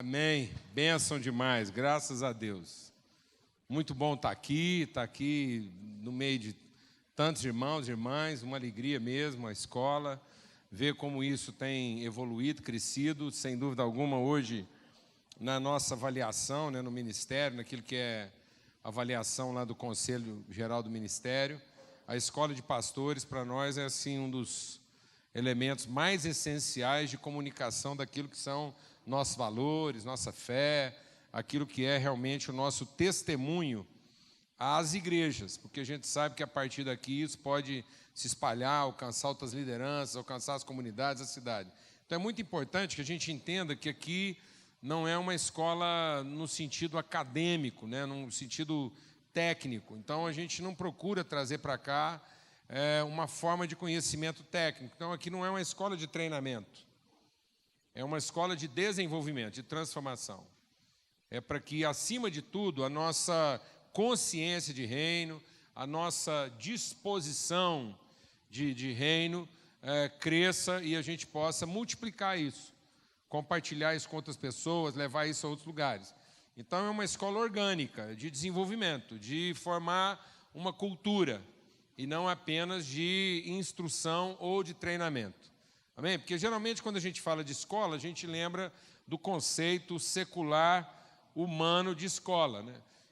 Amém. Bênção demais, graças a Deus. Muito bom estar aqui no meio de tantos irmãos e irmãs, uma alegria mesmo, a escola, ver como isso tem evoluído, crescido, sem dúvida alguma, hoje, na nossa avaliação, no Ministério, naquilo que é avaliação lá do Conselho Geral do Ministério, a escola de pastores, para nós, é assim um dos elementos mais essenciais de comunicação daquilo que são nossos valores, nossa fé, aquilo que é realmente o nosso testemunho às igrejas, porque a gente sabe que a partir daqui isso pode se espalhar, alcançar outras lideranças, alcançar as comunidades, a cidade. Então é muito importante que a gente entenda que aqui não é uma escola no sentido acadêmico, no sentido técnico. Então a gente não procura trazer para cá uma forma de conhecimento técnico. Então aqui não é uma escola de treinamento. É uma escola de desenvolvimento, de transformação. É para que, acima de tudo, a nossa consciência de reino, a nossa disposição de reino cresça e a gente possa multiplicar isso, compartilhar isso com outras pessoas, levar isso a outros lugares. Então, é uma escola orgânica, de desenvolvimento, de formar uma cultura, e não apenas de instrução ou de treinamento. Amém? Porque, geralmente, quando a gente fala de escola, a gente lembra do conceito secular humano de escola.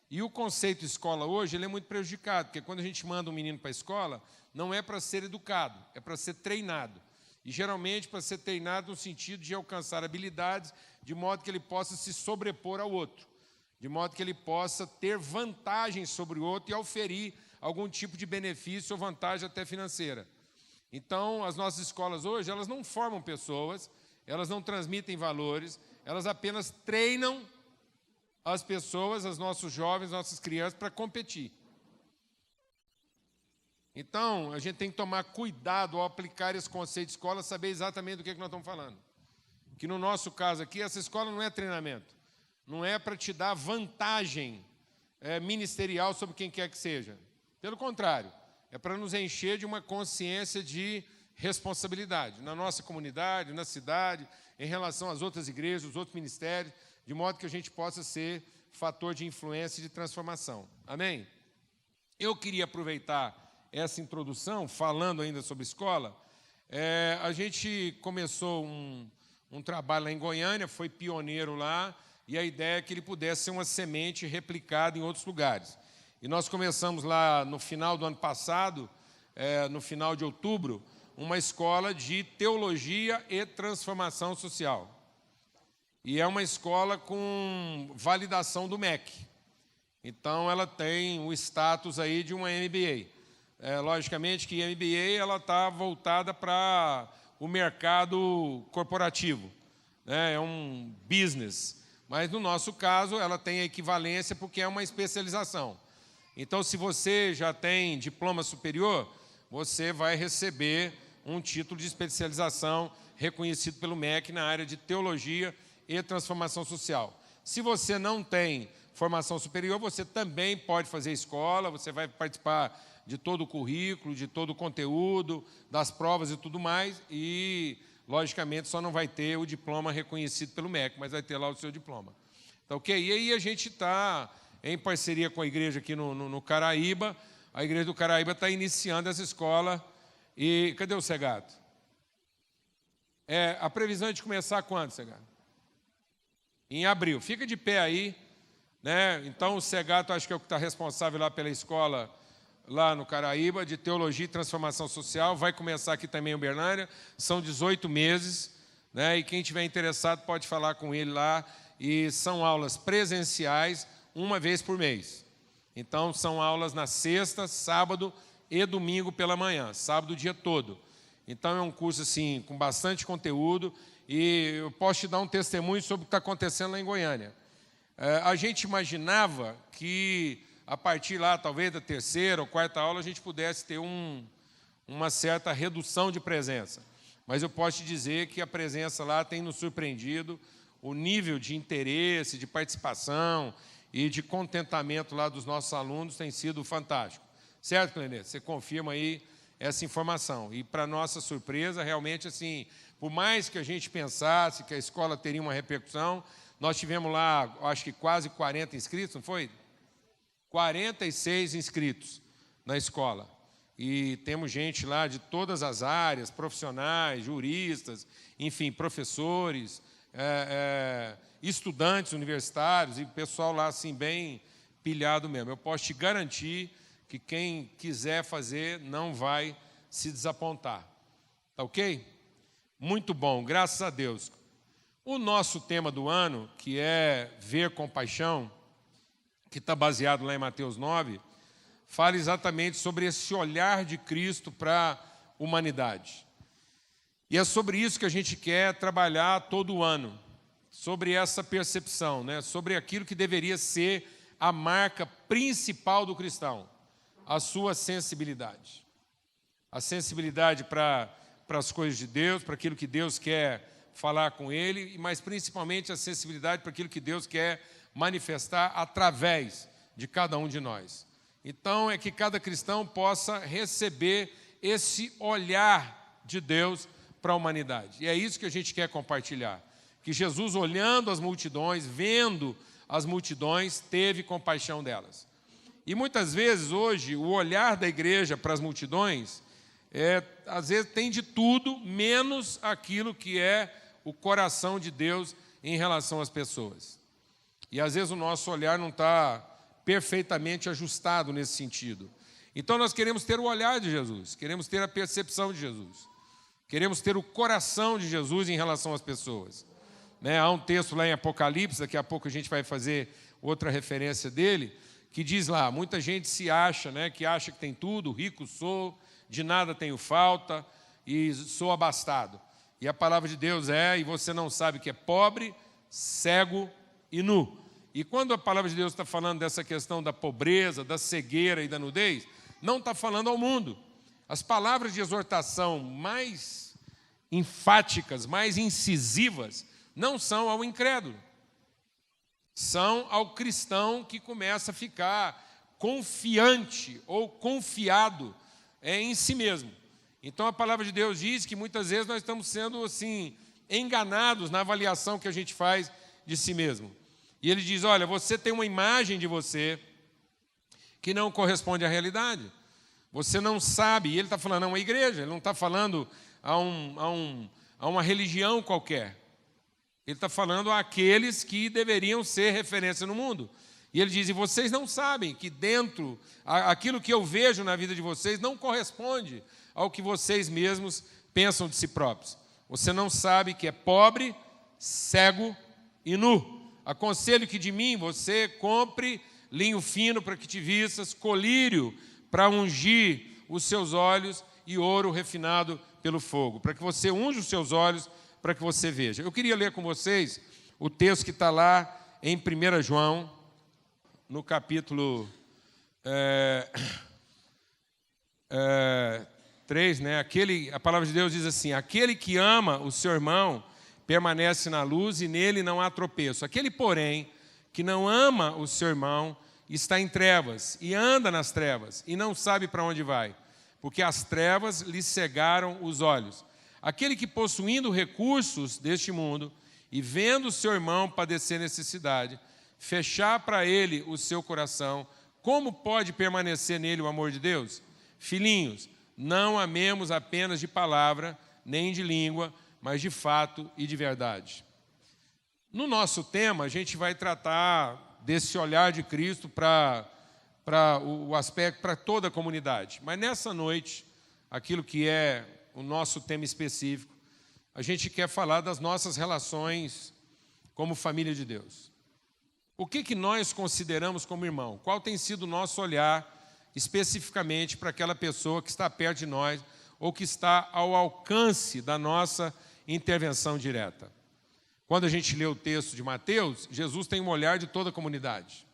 E o conceito escola hoje ele é muito prejudicado, porque quando a gente manda um menino para a escola, não é para ser educado, é para ser treinado. E, geralmente, para ser treinado no sentido de alcançar habilidades, de modo que ele possa se sobrepor ao outro, de modo que ele possa ter vantagem sobre o outro e oferir algum tipo de benefício ou vantagem até financeira. Então, as nossas escolas hoje, elas não formam pessoas, elas não transmitem valores, elas apenas treinam as pessoas, os nossos jovens, nossas crianças, para competir. Então, a gente tem que tomar cuidado ao aplicar esse conceito de escola, saber exatamente do que nós estamos falando. Que no nosso caso aqui, essa escola não é treinamento, não é para te dar vantagem ministerial sobre quem quer que seja. Pelo contrário, é para nos encher de uma consciência de responsabilidade na nossa comunidade, na cidade, em relação às outras igrejas, os outros ministérios, de modo que a gente possa ser fator de influência e de transformação. Amém? Eu queria aproveitar essa introdução, falando ainda sobre escola. A gente começou um trabalho lá em Goiânia, foi pioneiro lá, e a ideia é que ele pudesse ser uma semente replicada em outros lugares. E nós começamos lá no final do ano passado, no final de outubro, uma escola de teologia e transformação social. E é uma escola com validação do MEC. Então, ela tem o status aí de uma MBA. Logicamente que a MBA ela está voltada para o mercado corporativo. É um business. Mas, no nosso caso, ela tem a equivalência porque é uma especialização. Então, se você já tem diploma superior, você vai receber um título de especialização reconhecido pelo MEC na área de teologia e transformação social. Se você não tem formação superior, você também pode fazer escola, você vai participar de todo o currículo, de todo o conteúdo, das provas e tudo mais, e, logicamente, só não vai ter o diploma reconhecido pelo MEC, mas vai ter lá o seu diploma. Então, ok? E aí a gente está em parceria com a igreja aqui no Caraíba. A igreja do Caraíba está iniciando essa escola. E cadê o Segato? A previsão é de começar quando, Segato? Em abril. Fica de pé aí. Então, o Segato acho que é o que está responsável lá pela escola, lá no Caraíba, de Teologia e Transformação Social. Vai começar aqui também em Uberlândia. São 18 meses. E quem tiver interessado pode falar com ele lá. E são aulas presenciais, uma vez por mês. Então, são aulas na sexta, sábado e domingo pela manhã, sábado o dia todo. Então, é um curso assim, com bastante conteúdo, e eu posso te dar um testemunho sobre o que está acontecendo lá em Goiânia. A gente imaginava que, a partir lá, talvez da terceira ou quarta aula, a gente pudesse ter uma certa redução de presença. Mas eu posso te dizer que a presença lá tem nos surpreendido, o nível de interesse, de participação e de contentamento lá dos nossos alunos tem sido fantástico. Certo, Clenete? Você confirma aí essa informação. E, para nossa surpresa, realmente, assim, por mais que a gente pensasse que a escola teria uma repercussão, Nós tivemos lá, acho que quase 40 inscritos, não foi? 46 inscritos na escola. E temos gente lá de todas as áreas, profissionais, juristas, enfim, professores, estudantes universitários, e o pessoal lá assim bem pilhado mesmo. Eu posso te garantir que quem quiser fazer não vai se desapontar. Tá ok? Muito bom, graças a Deus. O nosso tema do ano, que é ver compaixão, que está baseado lá em Mateus 9, fala exatamente sobre esse olhar de Cristo para a humanidade. E é sobre isso que a gente quer trabalhar todo ano, sobre essa percepção, né? Sobre aquilo que deveria ser a marca principal do cristão, a sua sensibilidade. A sensibilidade para as coisas de Deus, para aquilo que Deus quer falar com ele, mas principalmente a sensibilidade para aquilo que Deus quer manifestar através de cada um de nós. Então, é que cada cristão possa receber esse olhar de Deus para a humanidade. E é isso que a gente quer compartilhar. Que Jesus, olhando as multidões, vendo as multidões, teve compaixão delas. E muitas vezes, hoje, o olhar da igreja para as multidões, às vezes tem de tudo, menos aquilo que é o coração de Deus em relação às pessoas. E às vezes o nosso olhar não está perfeitamente ajustado nesse sentido. Então nós queremos ter o olhar de Jesus, queremos ter a percepção de Jesus, queremos ter o coração de Jesus em relação às pessoas. Há um texto lá em Apocalipse, daqui a pouco a gente vai fazer outra referência dele, que diz lá, muita gente se acha, que acha que tem tudo, rico sou, de nada tenho falta e sou abastado. E a palavra de Deus e você não sabe que é pobre, cego e nu. E quando a palavra de Deus está falando dessa questão da pobreza, da cegueira e da nudez, não está falando ao mundo. As palavras de exortação mais enfáticas, mais incisivas, não são ao incrédulo. São ao cristão que começa a ficar confiante ou confiado em si mesmo. Então a palavra de Deus diz que muitas vezes nós estamos sendo assim enganados na avaliação que a gente faz de si mesmo. E ele diz, olha, você tem uma imagem de você que não corresponde à realidade. Você não sabe, e ele está falando a uma igreja, ele não está falando a uma religião qualquer. Ele está falando àqueles que deveriam ser referência no mundo. E ele diz, e vocês não sabem que dentro, aquilo que eu vejo na vida de vocês não corresponde ao que vocês mesmos pensam de si próprios. Você não sabe que é pobre, cego e nu. Aconselho que de mim você compre linho fino para que te vistas, colírio para ungir os seus olhos e ouro refinado pelo fogo, para que você unja os seus olhos, para que você veja. Eu queria ler com vocês o texto que está lá em 1 João, no capítulo 3, a palavra de Deus diz assim, aquele que ama o seu irmão permanece na luz e nele não há tropeço. Aquele, porém, que não ama o seu irmão está em trevas e anda nas trevas e não sabe para onde vai, porque as trevas lhe cegaram os olhos. Aquele que, possuindo recursos deste mundo e vendo o seu irmão padecer necessidade, fechar para ele o seu coração, como pode permanecer nele o amor de Deus? Filhinhos, não amemos apenas de palavra, nem de língua, mas de fato e de verdade. No nosso tema, a gente vai tratar desse olhar de Cristo para o aspecto, para toda a comunidade. Mas nessa noite, aquilo que é o nosso tema específico, a gente quer falar das nossas relações como família de Deus. O que nós consideramos como irmão? Qual tem sido o nosso olhar especificamente para aquela pessoa que está perto de nós ou que está ao alcance da nossa intervenção direta? Quando a gente lê o texto de Mateus, Jesus tem um olhar de toda a comunidade.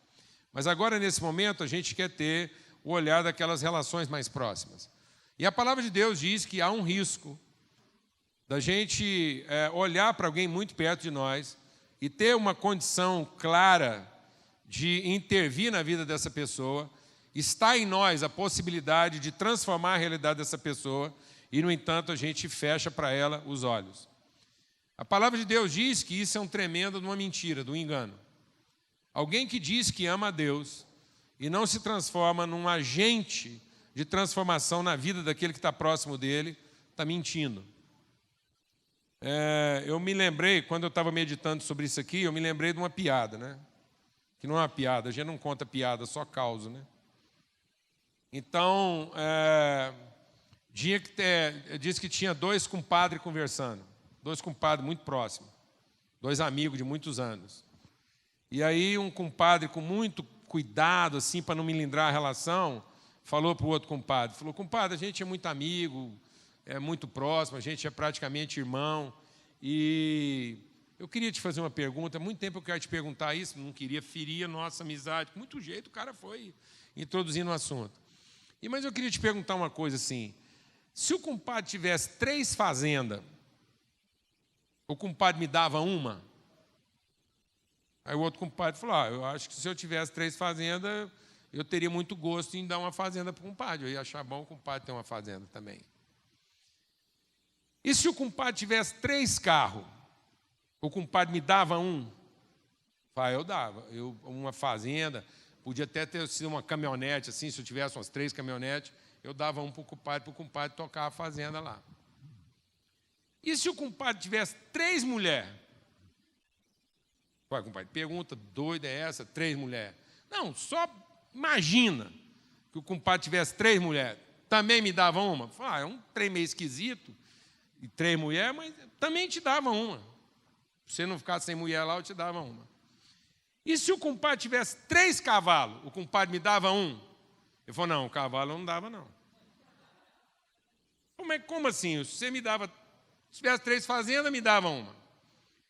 Mas agora, nesse momento, a gente quer ter o olhar daquelas relações mais próximas. E a palavra de Deus diz que há um risco da gente olhar para alguém muito perto de nós e ter uma condição clara de intervir na vida dessa pessoa. Está em nós a possibilidade de transformar a realidade dessa pessoa e, no entanto, a gente fecha para ela os olhos. A palavra de Deus diz que isso é um tremendo de uma mentira, de um engano. Alguém que diz que ama a Deus e não se transforma num agente de transformação na vida daquele que está próximo dele, está mentindo. Eu me lembrei, quando eu estava meditando sobre isso aqui, eu me lembrei de uma piada, né? Que não é uma piada, a gente não conta piada, só causa, né? Então, diz que tinha dois compadres conversando, dois compadres muito próximos, dois amigos de muitos anos. E aí um compadre, com muito cuidado, assim, para não melindrar a relação, falou para o outro compadre, falou: compadre, a gente é muito amigo, é muito próximo, a gente é praticamente irmão, e eu queria te fazer uma pergunta. Há muito tempo eu quero te perguntar isso, não queria ferir a nossa amizade, com muito jeito o cara foi introduzindo o assunto. Mas eu queria te perguntar uma coisa assim: se o compadre tivesse 3 fazendas, o compadre me dava uma? Aí o outro compadre falou: eu acho que se eu tivesse 3 fazendas, eu teria muito gosto em dar uma fazenda para o compadre, eu ia achar bom o compadre ter uma fazenda também. E se o compadre tivesse 3 carros, o compadre me dava um? Eu dava. Uma fazenda, podia até ter sido uma caminhonete, assim, se eu tivesse umas 3 caminhonetes, eu dava um para o compadre tocar a fazenda lá. E se o compadre tivesse 3 mulheres? Compadre, pergunta doida é essa, 3 mulheres? Não, só imagina que o compadre tivesse 3 mulheres. Também me dava uma? É um trem meio esquisito, e 3 mulheres, mas também te dava uma. Se você não ficasse sem mulher lá, eu te dava uma. E se o compadre tivesse 3 cavalos, o compadre me dava um? Ele falou: não, o cavalo eu não dava, não. Como assim? Se você me dava, se tivesse 3 fazendas, me dava uma.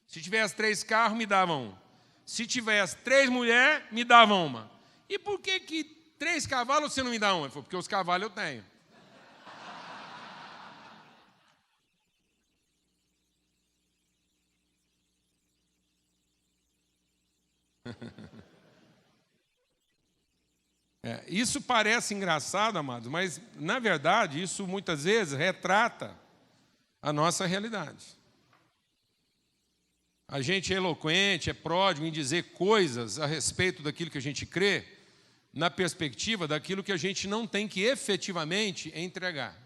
Se tivesse 3 carros, me dava um. Se tivesse 3 mulheres, me dava uma. E por que 3 cavalos você não me dá uma? Ele falou: porque os cavalos eu tenho. Isso parece engraçado, amados, mas, na verdade, isso muitas vezes retrata a nossa realidade. A gente é eloquente, é pródigo em dizer coisas a respeito daquilo que a gente crê, na perspectiva daquilo que a gente não tem que efetivamente entregar.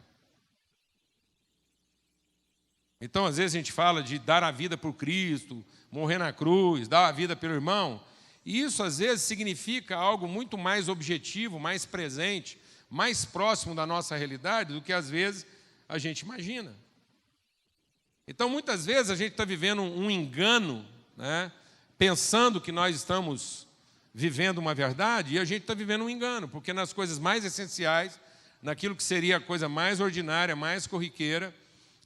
Então, às vezes, a gente fala de dar a vida por Cristo, morrer na cruz, dar a vida pelo irmão. E isso, às vezes, significa algo muito mais objetivo, mais presente, mais próximo da nossa realidade do que, às vezes, a gente imagina. Então, muitas vezes, a gente está vivendo um engano, né, pensando que nós estamos vivendo uma verdade, e a gente está vivendo um engano, porque nas coisas mais essenciais, naquilo que seria a coisa mais ordinária, mais corriqueira,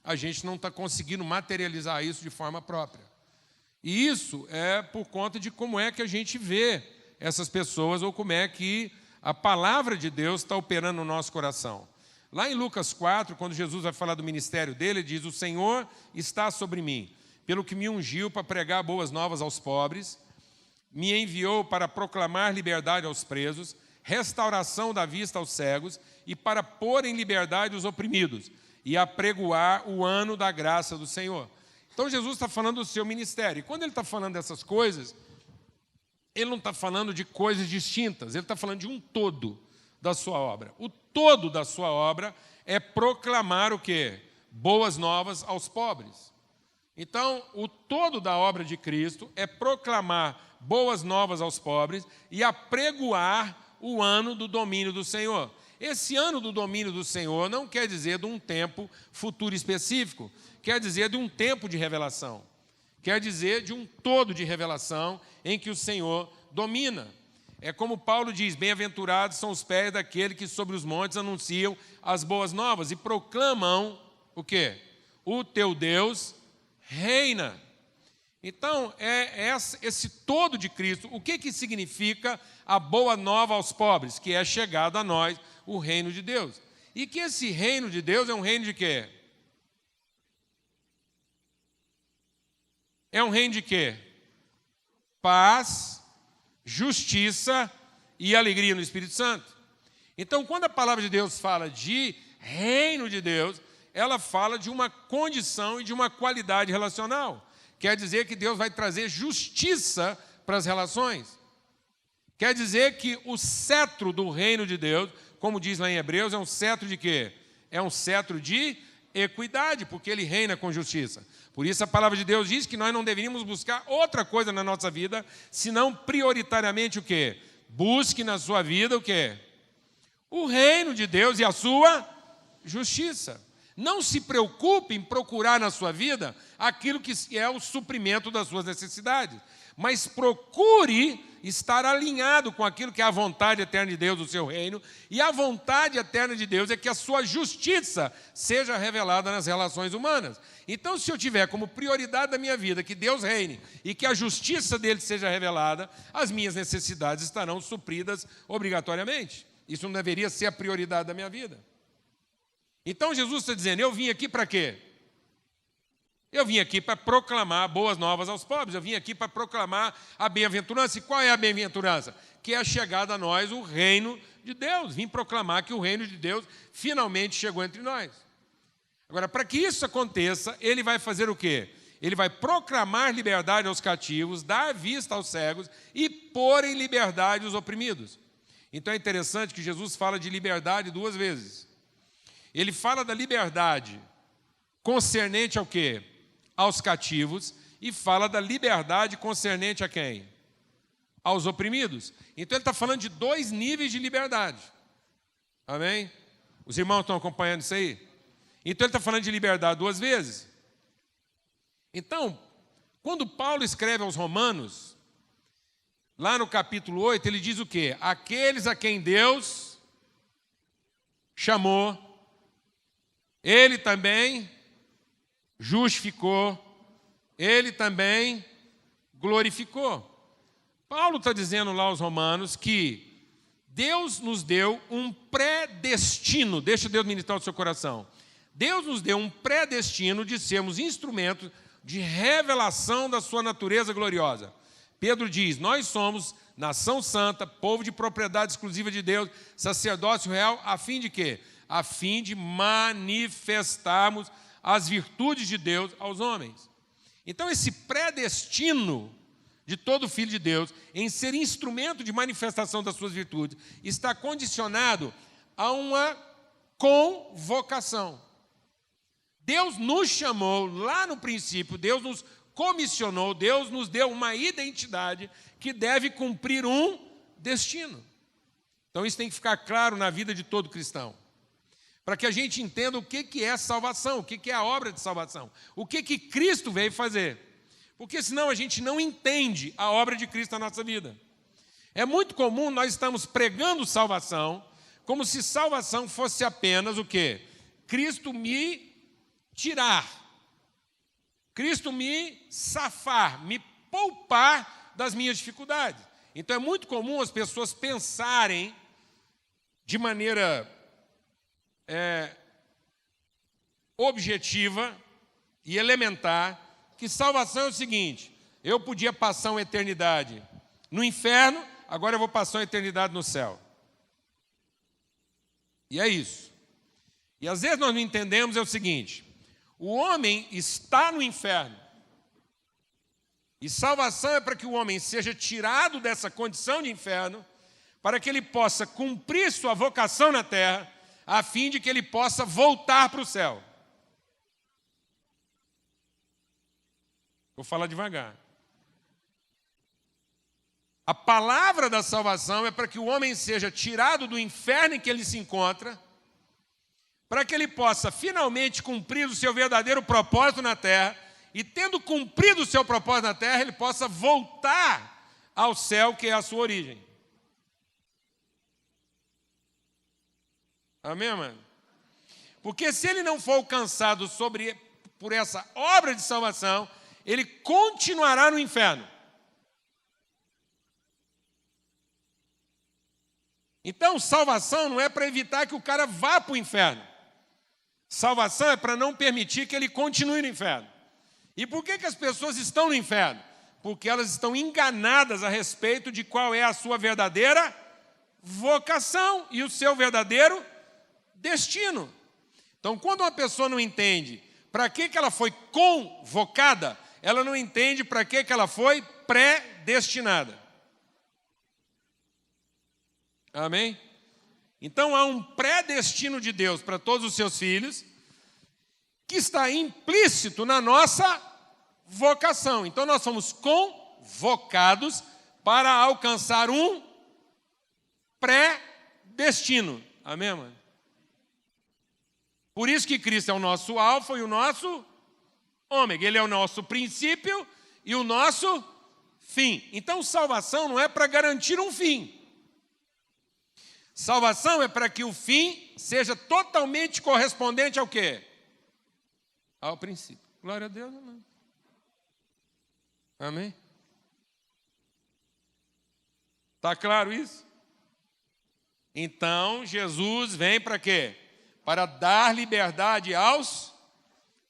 a gente não está conseguindo materializar isso de forma própria. E isso é por conta de como é que a gente vê essas pessoas, ou como é que a palavra de Deus está operando no nosso coração. Lá em Lucas 4, quando Jesus vai falar do ministério dele, ele diz: o Senhor está sobre mim, pelo que me ungiu para pregar boas novas aos pobres, me enviou para proclamar liberdade aos presos, restauração da vista aos cegos, e para pôr em liberdade os oprimidos, e apregoar o ano da graça do Senhor. Então, Jesus está falando do seu ministério. E quando ele está falando dessas coisas, ele não está falando de coisas distintas, ele está falando de um todo da sua obra. O todo da sua obra é proclamar o quê? Boas novas aos pobres. Então, o todo da obra de Cristo é proclamar boas novas aos pobres e apregoar o ano do domínio do Senhor. Esse ano do domínio do Senhor não quer dizer de um tempo futuro específico, quer dizer de um tempo de revelação, quer dizer de um todo de revelação em que o Senhor domina. É como Paulo diz: bem-aventurados são os pés daquele que sobre os montes anunciam as boas novas e proclamam o quê? O teu Deus reina. Então, esse todo de Cristo. O que significa a boa nova aos pobres? Que é chegado a nós o reino de Deus. E que esse reino de Deus é um reino de quê? É um reino de quê? Paz, justiça e alegria no Espírito Santo. Então, quando a palavra de Deus fala de reino de Deus, ela fala de uma condição e de uma qualidade relacional. Quer dizer que Deus vai trazer justiça para as relações. Quer dizer que o cetro do reino de Deus, como diz lá em Hebreus, é um cetro de quê? É um cetro de equidade, porque ele reina com justiça. Por isso a palavra de Deus diz que nós não deveríamos buscar outra coisa na nossa vida, senão prioritariamente o quê? Busque na sua vida o quê? O reino de Deus e a sua justiça. Não se preocupe em procurar na sua vida aquilo que é o suprimento das suas necessidades, mas procure estar alinhado com aquilo que é a vontade eterna de Deus do seu reino, e a vontade eterna de Deus é que a sua justiça seja revelada nas relações humanas. Então, se eu tiver como prioridade da minha vida que Deus reine e que a justiça dele seja revelada, as minhas necessidades estarão supridas obrigatoriamente. Isso não deveria ser a prioridade da minha vida. Então, Jesus está dizendo, eu vim aqui para quê? Eu vim aqui para proclamar boas novas aos pobres, eu vim aqui para proclamar a bem-aventurança. E qual é a bem-aventurança? Que é a chegada a nós, o reino de Deus. Vim proclamar que o reino de Deus finalmente chegou entre nós. Agora, para que isso aconteça, ele vai fazer o quê? Ele vai proclamar liberdade aos cativos, dar vista aos cegos e pôr em liberdade os oprimidos. Então é interessante que Jesus fala de liberdade 2 vezes. Ele fala da liberdade concernente ao quê? Aos cativos, e fala da liberdade concernente a quem? Aos oprimidos. Então ele está falando de 2 níveis de liberdade. Amém? Os irmãos estão acompanhando isso aí? Então ele está falando de liberdade 2 vezes. Então, quando Paulo escreve aos Romanos, lá no capítulo 8, ele diz o quê? Aqueles a quem Deus chamou, ele também justificou, ele também glorificou. Paulo está dizendo lá aos Romanos que Deus nos deu um predestino, deixa Deus ministrar o seu coração. Deus nos deu um predestino de sermos instrumentos de revelação da sua natureza gloriosa. Pedro diz, nós somos nação santa, povo de propriedade exclusiva de Deus, sacerdócio real, a fim de quê? A fim de manifestarmos as virtudes de Deus aos homens. Então, esse predestino de todo filho de Deus em ser instrumento de manifestação das suas virtudes está condicionado a uma convocação. Deus nos chamou lá no princípio, Deus nos comissionou, Deus nos deu uma identidade que deve cumprir um destino. Então, isso tem que ficar claro na vida de todo cristão, para que a gente entenda o que é salvação, o que é a obra de salvação, o que Cristo veio fazer. Porque senão a gente não entende a obra de Cristo na nossa vida. É muito comum nós estamos pregando salvação, como se salvação fosse apenas o quê? Cristo me tirar, Cristo me safar, me poupar das minhas dificuldades. Então é muito comum as pessoas pensarem de maneira objetiva e elementar que salvação é o seguinte: eu podia passar uma eternidade no inferno, agora eu vou passar uma eternidade no céu. E é isso. E às vezes nós não entendemos o seguinte: o homem está no inferno, e salvação é para que o homem seja tirado dessa condição de inferno, para que ele possa cumprir sua vocação na terra, a fim de que ele possa voltar para o céu. Vou falar devagar. A palavra da salvação é para que o homem seja tirado do inferno em que ele se encontra, para que ele possa finalmente cumprir o seu verdadeiro propósito na terra, e tendo cumprido o seu propósito na terra, ele possa voltar ao céu, que é a sua origem. Amém, mano? Porque se ele não for alcançado por essa obra de salvação, ele continuará no inferno. Então, salvação não é para evitar que o cara vá para o inferno. Salvação é para não permitir que ele continue no inferno. E por que as pessoas estão no inferno? Porque elas estão enganadas a respeito de qual é a sua verdadeira vocação e o seu verdadeiro destino. Então, quando uma pessoa não entende para que ela foi convocada, ela não entende para que ela foi predestinada. Amém? Então, há um predestino de Deus para todos os seus filhos, que está implícito na nossa vocação. Então, nós somos convocados para alcançar um predestino. Amém, mano? Por isso que Cristo é o nosso alfa e o nosso ômega. Ele é o nosso princípio e o nosso fim. Então, salvação não é para garantir um fim. Salvação é para que o fim seja totalmente correspondente ao quê? Ao princípio. Glória a Deus, amém. Amém? Está claro isso? Então, Jesus vem para quê? Para dar liberdade aos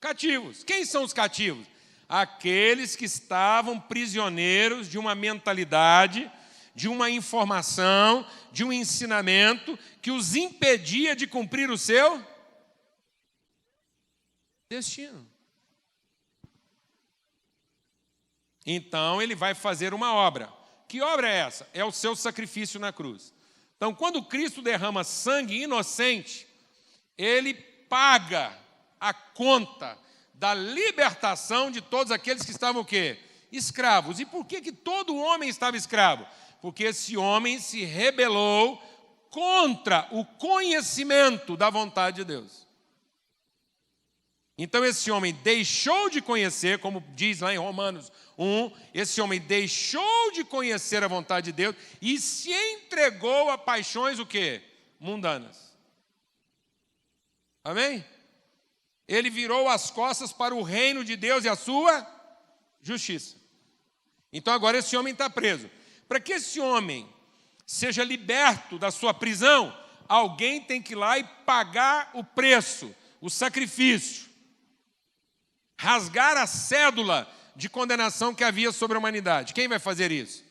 cativos. Quem são os cativos? Aqueles que estavam prisioneiros de uma mentalidade, de uma informação, de um ensinamento que os impedia de cumprir o seu destino. Então, ele vai fazer uma obra. Que obra é essa? É o seu sacrifício na cruz. Então, quando Cristo derrama sangue inocente, ele paga a conta da libertação de todos aqueles que estavam o quê? Escravos. E por que todo homem estava escravo? Porque esse homem se rebelou contra o conhecimento da vontade de Deus. Então esse homem deixou de conhecer, como diz lá em Romanos 1, esse homem deixou de conhecer a vontade de Deus e se entregou a paixões o quê? Mundanas. Amém? Ele virou as costas para o reino de Deus e a sua justiça. Então agora esse homem está preso. Para que esse homem seja liberto da sua prisão, alguém tem que ir lá e pagar o preço, o sacrifício. Rasgar a cédula de condenação que havia sobre a humanidade. Quem vai fazer isso?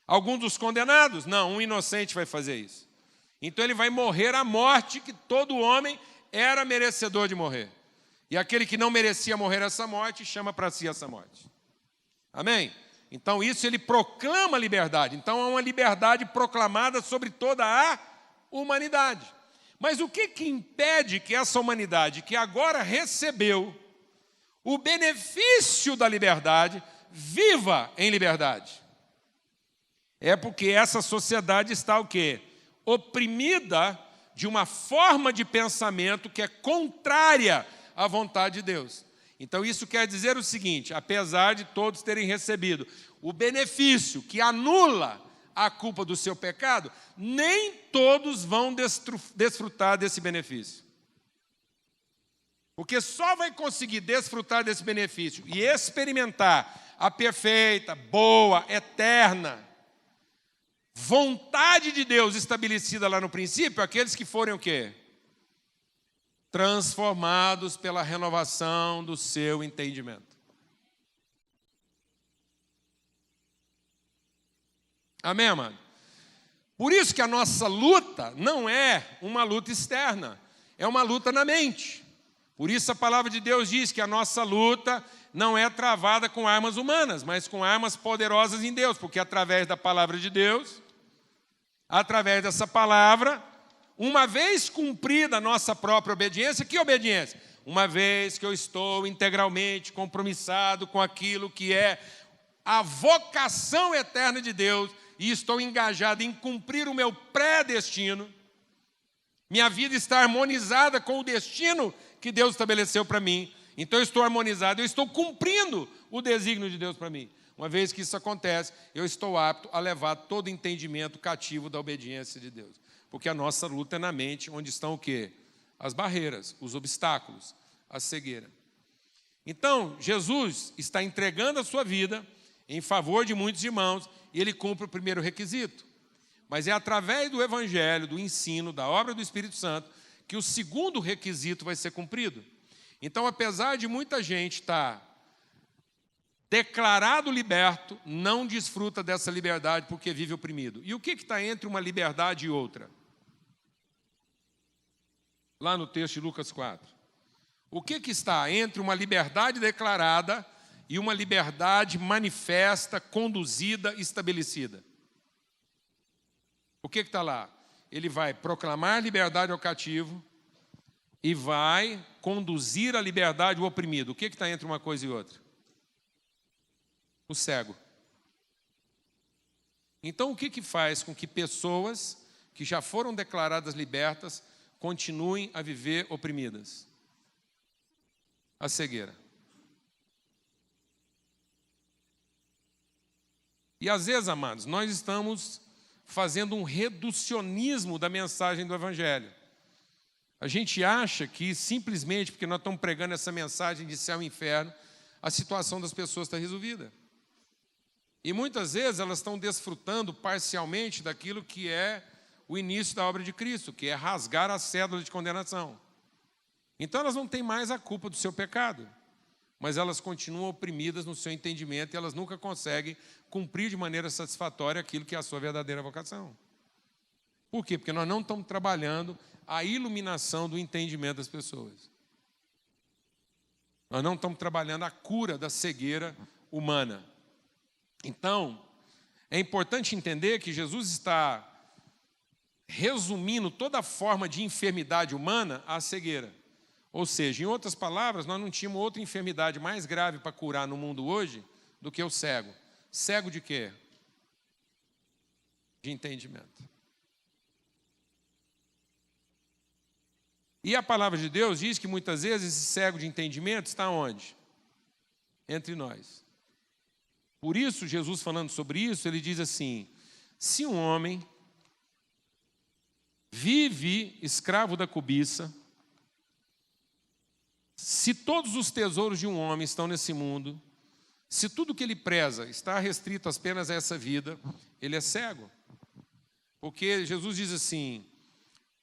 Algum dos condenados? Não, um inocente vai fazer isso. Então ele vai morrer a morte que todo homem era merecedor de morrer. E aquele que não merecia morrer essa morte, chama para si essa morte. Amém? Então isso ele proclama liberdade. Então há uma liberdade proclamada sobre toda a humanidade. Mas o que impede que essa humanidade, que agora recebeu o benefício da liberdade, viva em liberdade? É porque essa sociedade está o quê? Oprimida de uma forma de pensamento que é contrária à vontade de Deus. Então isso quer dizer o seguinte: apesar de todos terem recebido o benefício que anula a culpa do seu pecado, nem todos vão desfrutar desse benefício. Porque só vai conseguir desfrutar desse benefício e experimentar a perfeita, boa, eterna vontade de Deus estabelecida lá no princípio, aqueles que forem o quê? Transformados pela renovação do seu entendimento. Amém, amado? Por isso que a nossa luta não é uma luta externa, é uma luta na mente. Por isso a palavra de Deus diz que a nossa luta não é travada com armas humanas, mas com armas poderosas em Deus, porque através da palavra de Deus, através dessa palavra, uma vez cumprida a nossa própria obediência, que obediência? Uma vez que eu estou integralmente compromissado com aquilo que é a vocação eterna de Deus e estou engajado em cumprir o meu predestino, minha vida está harmonizada com o destino que Deus estabeleceu para mim. Então eu estou harmonizado, eu estou cumprindo o desígnio de Deus para mim. Uma vez que isso acontece, eu estou apto a levar todo entendimento cativo da obediência de Deus. Porque a nossa luta é na mente, onde estão o quê? As barreiras, os obstáculos, a cegueira. Então, Jesus está entregando a sua vida em favor de muitos irmãos e ele cumpre o primeiro requisito. Mas é através do evangelho, do ensino, da obra do Espírito Santo, que o segundo requisito vai ser cumprido. Então, apesar de muita gente estar declarado liberto, não desfruta dessa liberdade porque vive oprimido. E o que está entre uma liberdade e outra? lá no texto de Lucas 4. O que está entre uma liberdade declarada e uma liberdade manifesta, conduzida, estabelecida? O que está lá? Ele vai proclamar liberdade ao cativo e vai conduzir a liberdade ao oprimido. O que está entre uma coisa e outra? O cego. Então, o que faz com que pessoas que já foram declaradas libertas continuem a viver oprimidas? A cegueira. E às vezes, amados, nós estamos fazendo um reducionismo da mensagem do Evangelho. A gente acha que simplesmente porque nós estamos pregando essa mensagem de céu e inferno, a situação das pessoas está resolvida. E muitas vezes elas estão desfrutando parcialmente daquilo que é o início da obra de Cristo, que é rasgar a cédula de condenação. Então elas não têm mais a culpa do seu pecado, mas elas continuam oprimidas no seu entendimento e elas nunca conseguem cumprir de maneira satisfatória aquilo que é a sua verdadeira vocação. Por quê? Porque nós não estamos trabalhando a iluminação do entendimento das pessoas. Nós não estamos trabalhando a cura da cegueira humana. Então, é importante entender que Jesus está resumindo toda a forma de enfermidade humana à cegueira. Ou seja, em outras palavras, nós não tínhamos outra enfermidade mais grave para curar no mundo hoje do que o cego. Cego de quê? De entendimento. E a palavra de Deus diz que muitas vezes esse cego de entendimento está onde? Entre nós. Por isso, Jesus falando sobre isso, ele diz assim: se um homem vive escravo da cobiça, se todos os tesouros de um homem estão nesse mundo, se tudo que ele preza está restrito apenas a essa vida, ele é cego. Porque Jesus diz assim: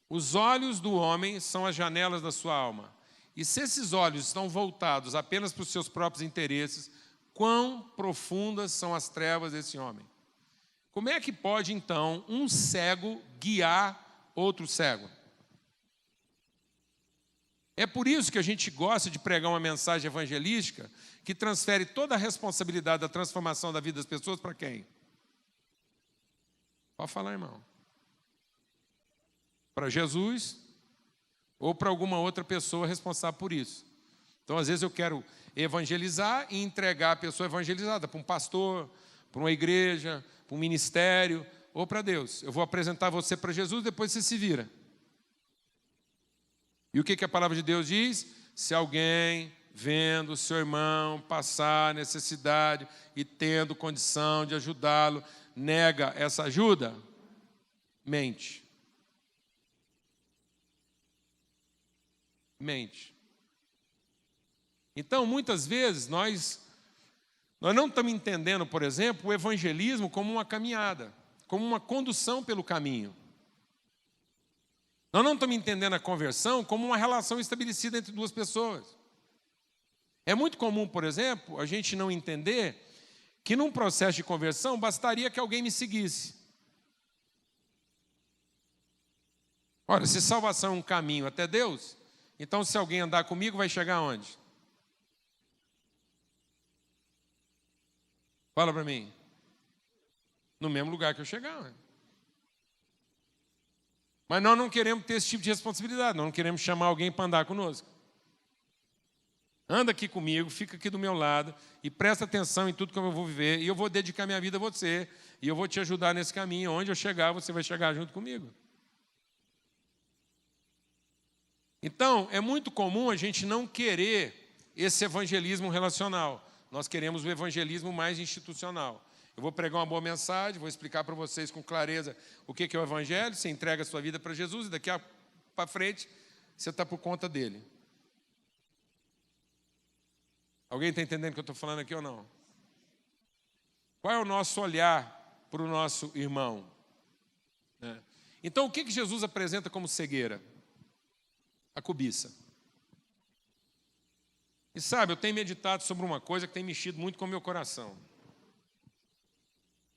os olhos do homem são as janelas da sua alma. E se esses olhos estão voltados apenas para os seus próprios interesses, quão profundas são as trevas desse homem? Como é que pode, então, um cego guiar outro cego? É por isso que a gente gosta de pregar uma mensagem evangelística que transfere toda a responsabilidade da transformação da vida das pessoas para quem? Pode falar, irmão. Para Jesus ou para alguma outra pessoa responsável por isso. Então, às vezes eu quero evangelizar e entregar a pessoa evangelizada para um pastor, para uma igreja, para um ministério ou para Deus. Eu vou apresentar você para Jesus, depois você se vira. E o que a palavra de Deus diz? Se alguém, vendo o seu irmão passar necessidade e tendo condição de ajudá-lo, nega essa ajuda, mente. Mente. Então, muitas vezes, nós não estamos entendendo, por exemplo, o evangelismo como uma caminhada, como uma condução pelo caminho. Nós não estamos entendendo a conversão como uma relação estabelecida entre duas pessoas. É muito comum, por exemplo, a gente não entender que num processo de conversão bastaria que alguém me seguisse. Ora, se salvação é um caminho até Deus, então se alguém andar comigo vai chegar aonde? Fala para mim. No mesmo lugar que eu chegar. Mas nós não queremos ter esse tipo de responsabilidade, nós não queremos chamar alguém para andar conosco. Anda aqui comigo, fica aqui do meu lado e presta atenção em tudo que eu vou viver e eu vou dedicar minha vida a você e eu vou te ajudar nesse caminho. Onde eu chegar, você vai chegar junto comigo. Então, é muito comum a gente não querer esse evangelismo relacional. Nós queremos o evangelismo mais institucional. Eu vou pregar uma boa mensagem, vou explicar para vocês com clareza o que é o evangelho, você entrega a sua vida para Jesus e daqui para frente você está por conta dele. Alguém está entendendo o que eu estou falando aqui ou não? Qual é o nosso olhar para o nosso irmão? Então, o que Jesus apresenta como cegueira? A cobiça. E sabe, eu tenho meditado sobre uma coisa que tem mexido muito com o meu coração.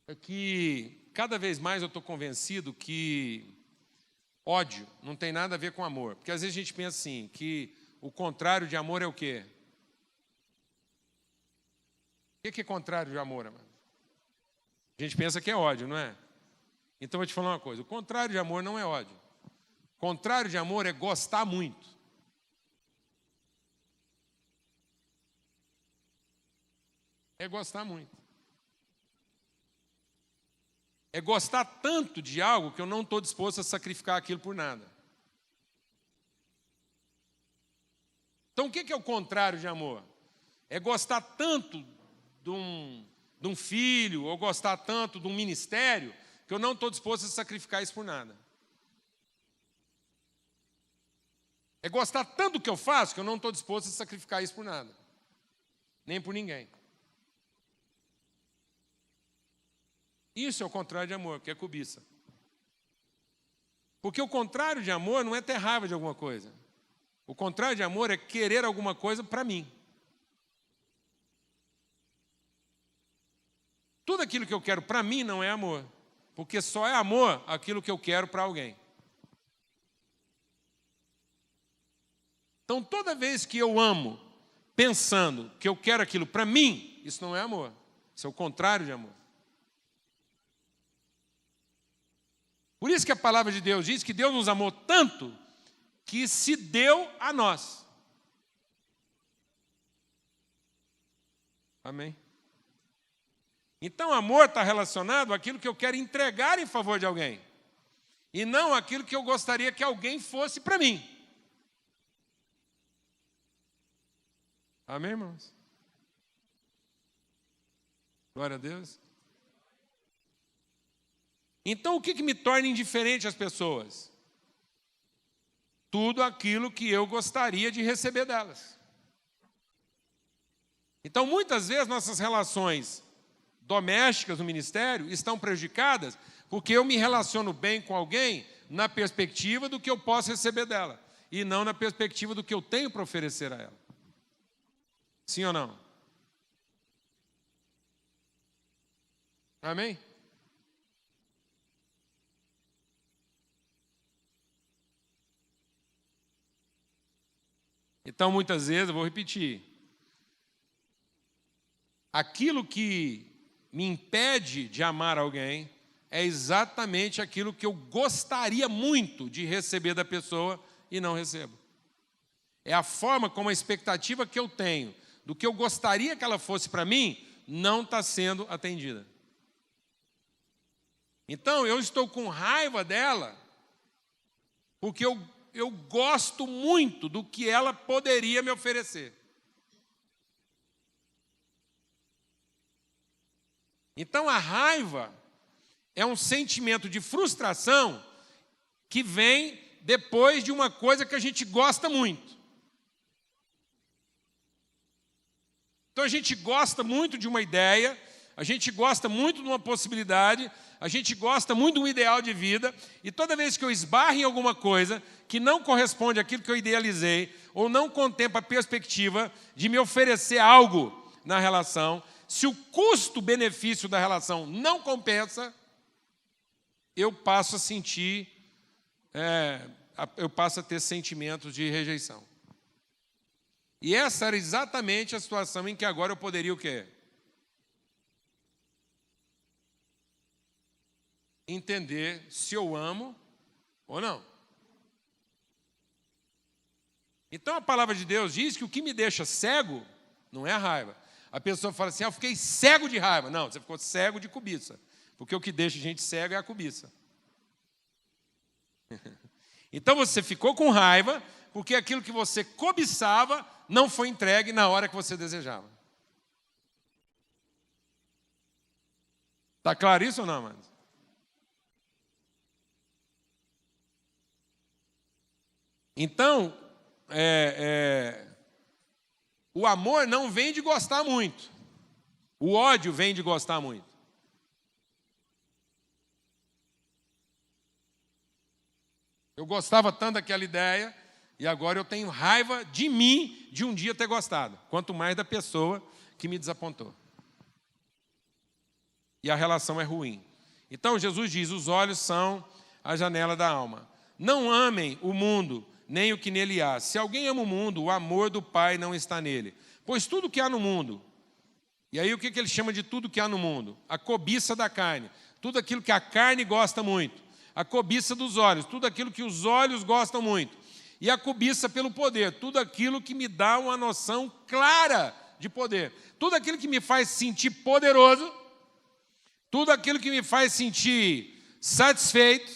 É que cada vez mais eu estou convencido que Ódio não tem nada a ver com amor. Porque às vezes a gente pensa assim, que o contrário de amor é o quê? O que é contrário de amor, amado? A gente pensa que é ódio, não é? Então eu vou te falar uma coisa, o contrário de amor não é ódio. O contrário de amor é gostar muito. É gostar muito. É gostar tanto de algo que eu não estou disposto a sacrificar aquilo por nada. Então, o que é o contrário de amor? É gostar tanto de um filho, ou gostar tanto de um ministério, que eu não estou disposto a sacrificar isso por nada. É gostar tanto do que eu faço, que eu não estou disposto a sacrificar isso por nada. Nem por ninguém. Isso é o contrário de amor, que é cobiça. Porque o contrário de amor não é ter raiva de alguma coisa. O contrário de amor é querer alguma coisa para mim. Tudo aquilo que eu quero para mim não é amor. Porque só é amor aquilo que eu quero para alguém. Então, toda vez que eu amo, pensando que eu quero aquilo para mim, isso não é amor. Isso é o contrário de amor. Por isso que a palavra de Deus diz que Deus nos amou tanto que se deu a nós. Amém? Então, amor está relacionado àquilo que eu quero entregar em favor de alguém. E não àquilo que eu gostaria que alguém fosse para mim. Amém, irmãos? Glória a Deus. Então, o que me torna indiferente às pessoas? Tudo aquilo que eu gostaria de receber delas. Então, muitas vezes, nossas relações domésticas no ministério estão prejudicadas porque eu me relaciono bem com alguém na perspectiva do que eu posso receber dela e não na perspectiva do que eu tenho para oferecer a ela. Sim ou não? Amém? Então, muitas vezes, eu vou repetir, aquilo que me impede de amar alguém é exatamente aquilo que eu gostaria muito de receber da pessoa e não recebo. É a forma como a expectativa que eu tenho do que eu gostaria que ela fosse para mim não está sendo atendida. Então, eu estou com raiva dela porque eu gosto muito do que ela poderia me oferecer. Então, a raiva é um sentimento de frustração que vem depois de uma coisa que a gente gosta muito. Então, a gente gosta muito de uma ideia, a gente gosta muito de uma possibilidade, a gente gosta muito de um ideal de vida, e toda vez que eu esbarro em alguma coisa que não corresponde àquilo que eu idealizei, ou não contempla a perspectiva de me oferecer algo na relação, se o custo-benefício da relação não compensa, eu passo a sentir, eu passo a ter sentimentos de rejeição. E essa era exatamente a situação em que agora eu poderia o quê? Entender se eu amo ou não. Então a palavra de Deus diz que o que me deixa cego não é a raiva. A pessoa fala assim, eu fiquei cego de raiva. Não, você ficou cego de cobiça. Porque o que deixa a gente cego é a cobiça. Então você ficou com raiva porque aquilo que você cobiçava não foi entregue na hora que você desejava. Está claro isso ou não, amados? Então, o amor não vem de gostar muito. O ódio vem de gostar muito. Eu gostava tanto daquela ideia e agora eu tenho raiva de mim de um dia ter gostado. Quanto mais da pessoa que me desapontou. E a relação é ruim. Então Jesus diz, os olhos são a janela da alma. não amem o mundo, nem o que nele há. Se alguém ama o mundo, o amor do Pai não está nele. Pois tudo que há no mundo, e aí o que ele chama de tudo que há no mundo? A cobiça da carne, tudo aquilo que a carne gosta muito. A cobiça dos olhos, tudo aquilo que os olhos gostam muito. E a cobiça pelo poder, tudo aquilo que me dá uma noção clara de poder. Tudo aquilo que me faz sentir poderoso, tudo aquilo que me faz sentir satisfeito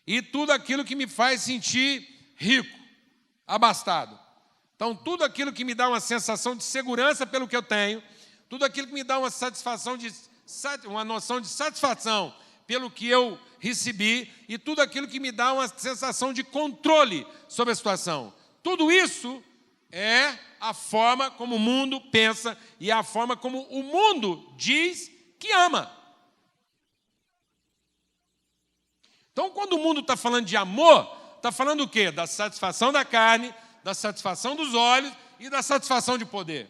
e tudo aquilo que me faz sentir rico, abastado. Então, tudo aquilo que me dá uma sensação de segurança pelo que eu tenho, tudo aquilo que me dá uma noção de satisfação pelo que eu recebi e tudo aquilo que me dá uma sensação de controle sobre a situação. Tudo isso é a forma como o mundo pensa e é a forma como o mundo diz que ama. Então, quando o mundo está falando de amor, está falando o quê? Da satisfação da carne, da satisfação dos olhos e da satisfação de poder.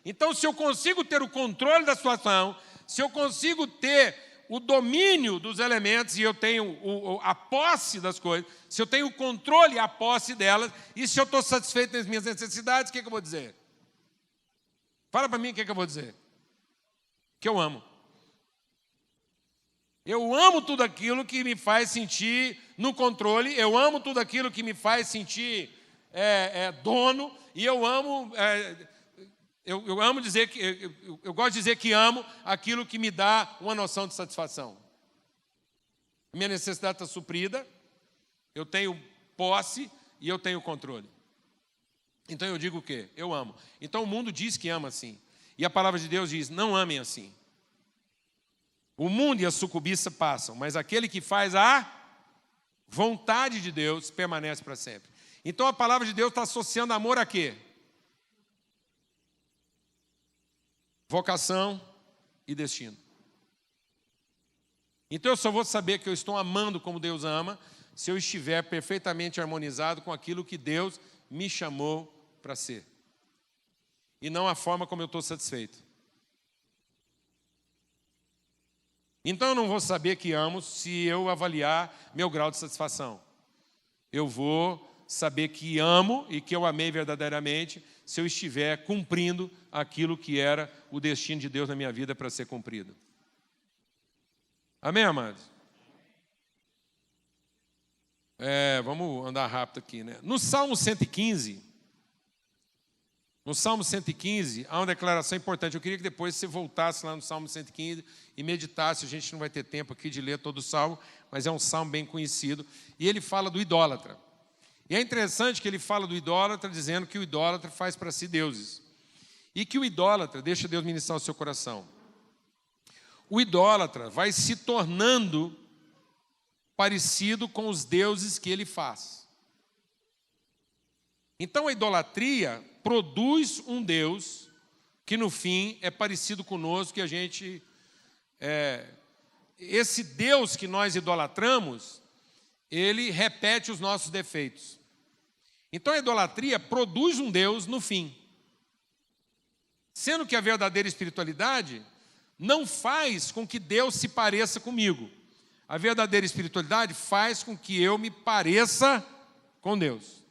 Então, se eu consigo ter o controle da situação, se eu consigo ter o domínio dos elementos e eu tenho a posse das coisas, se eu tenho o controle e a posse delas, e se eu estou satisfeito das minhas necessidades, o que eu vou dizer? Fala para mim o que eu vou dizer. Que eu amo. Eu amo tudo aquilo que me faz sentir no controle, eu amo tudo aquilo que me faz sentir dono, e eu amo... Eu amo dizer que eu gosto de dizer que amo aquilo que me dá uma noção de satisfação. A minha necessidade está suprida, eu tenho posse e eu tenho controle. Então eu digo o quê? Eu amo. Então o mundo diz que ama assim. E a palavra de Deus diz, não amem assim. O mundo e a sua cobiça passam, mas aquele que faz a vontade de Deus permanece para sempre. Então a palavra de Deus está associando amor a quê? Vocação e destino. Então eu só vou saber que eu estou amando como Deus ama se eu estiver perfeitamente harmonizado com aquilo que Deus me chamou para ser. E não a forma como eu estou satisfeito. Então eu não vou saber que amo se eu avaliar meu grau de satisfação. Eu vou saber que amo e que eu amei verdadeiramente se eu estiver cumprindo aquilo que era o destino de Deus na minha vida para ser cumprido. Amém, amados? Vamos andar rápido aqui, né? No Salmo 115, há uma declaração importante. Eu queria que depois você voltasse lá no Salmo 115 e meditasse. A gente não vai ter tempo aqui de ler todo o Salmo, mas é um Salmo bem conhecido. E ele fala do idólatra. E é interessante que ele fala do idólatra, dizendo que o idólatra faz para si deuses. E que o idólatra, deixa Deus ministrar o seu coração, o idólatra vai se tornando parecido com os deuses que ele faz. Então a idolatria produz um Deus que no fim é parecido conosco, que a gente... esse Deus que nós idolatramos, ele repete os nossos defeitos. Então a idolatria produz um Deus no fim. Sendo que a verdadeira espiritualidade não faz com que Deus se pareça comigo. A verdadeira espiritualidade faz com que eu me pareça com Deus.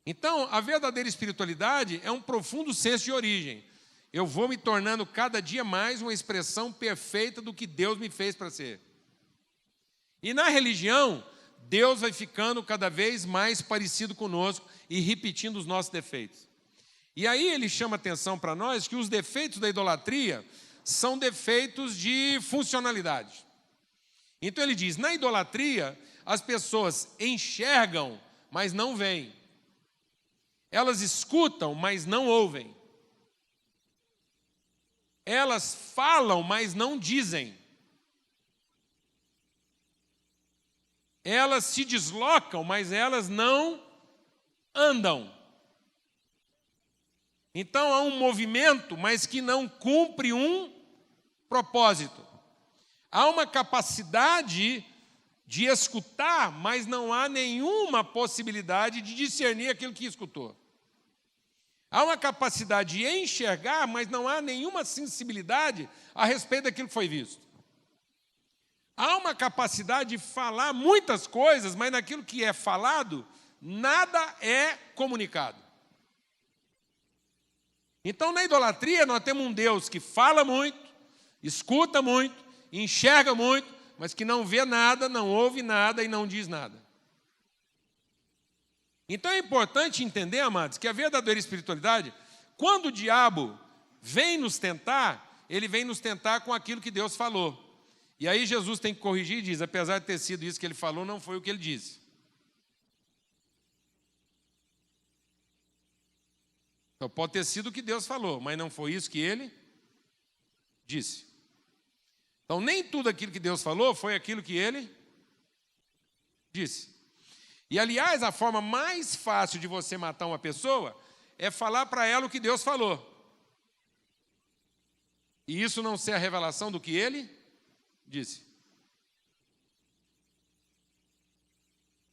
Então, a verdadeira espiritualidade é um profundo senso de origem. Eu vou me tornando cada dia mais uma expressão perfeita do que Deus me fez para ser. E na religião, Deus vai ficando cada vez mais parecido conosco e repetindo os nossos defeitos. E aí ele chama atenção para nós que os defeitos da idolatria são defeitos de funcionalidade. Então ele diz, na idolatria, as pessoas enxergam, mas não veem. Elas escutam, mas não ouvem. Elas falam, mas não dizem. Elas se deslocam, mas elas não andam. Então há um movimento, mas que não cumpre um propósito. Há uma capacidade de escutar, mas não há nenhuma possibilidade de discernir aquilo que escutou. Há uma capacidade de enxergar, mas não há nenhuma sensibilidade a respeito daquilo que foi visto. Há uma capacidade de falar muitas coisas, mas naquilo que é falado, nada é comunicado. Então, na idolatria, nós temos um Deus que fala muito, escuta muito, enxerga muito, mas que não vê nada, não ouve nada e não diz nada. Então é importante entender, amados, que a verdadeira espiritualidade, quando o diabo vem nos tentar, ele vem nos tentar com aquilo que Deus falou. E aí Jesus tem que corrigir e diz, apesar de ter sido isso que ele falou, não foi o que ele disse. Então pode ter sido o que Deus falou, mas não foi isso que ele disse. Então nem tudo aquilo que Deus falou foi aquilo que ele disse. E aliás, a forma mais fácil de você matar uma pessoa é falar para ela o que Deus falou. E isso não ser a revelação do que ele disse.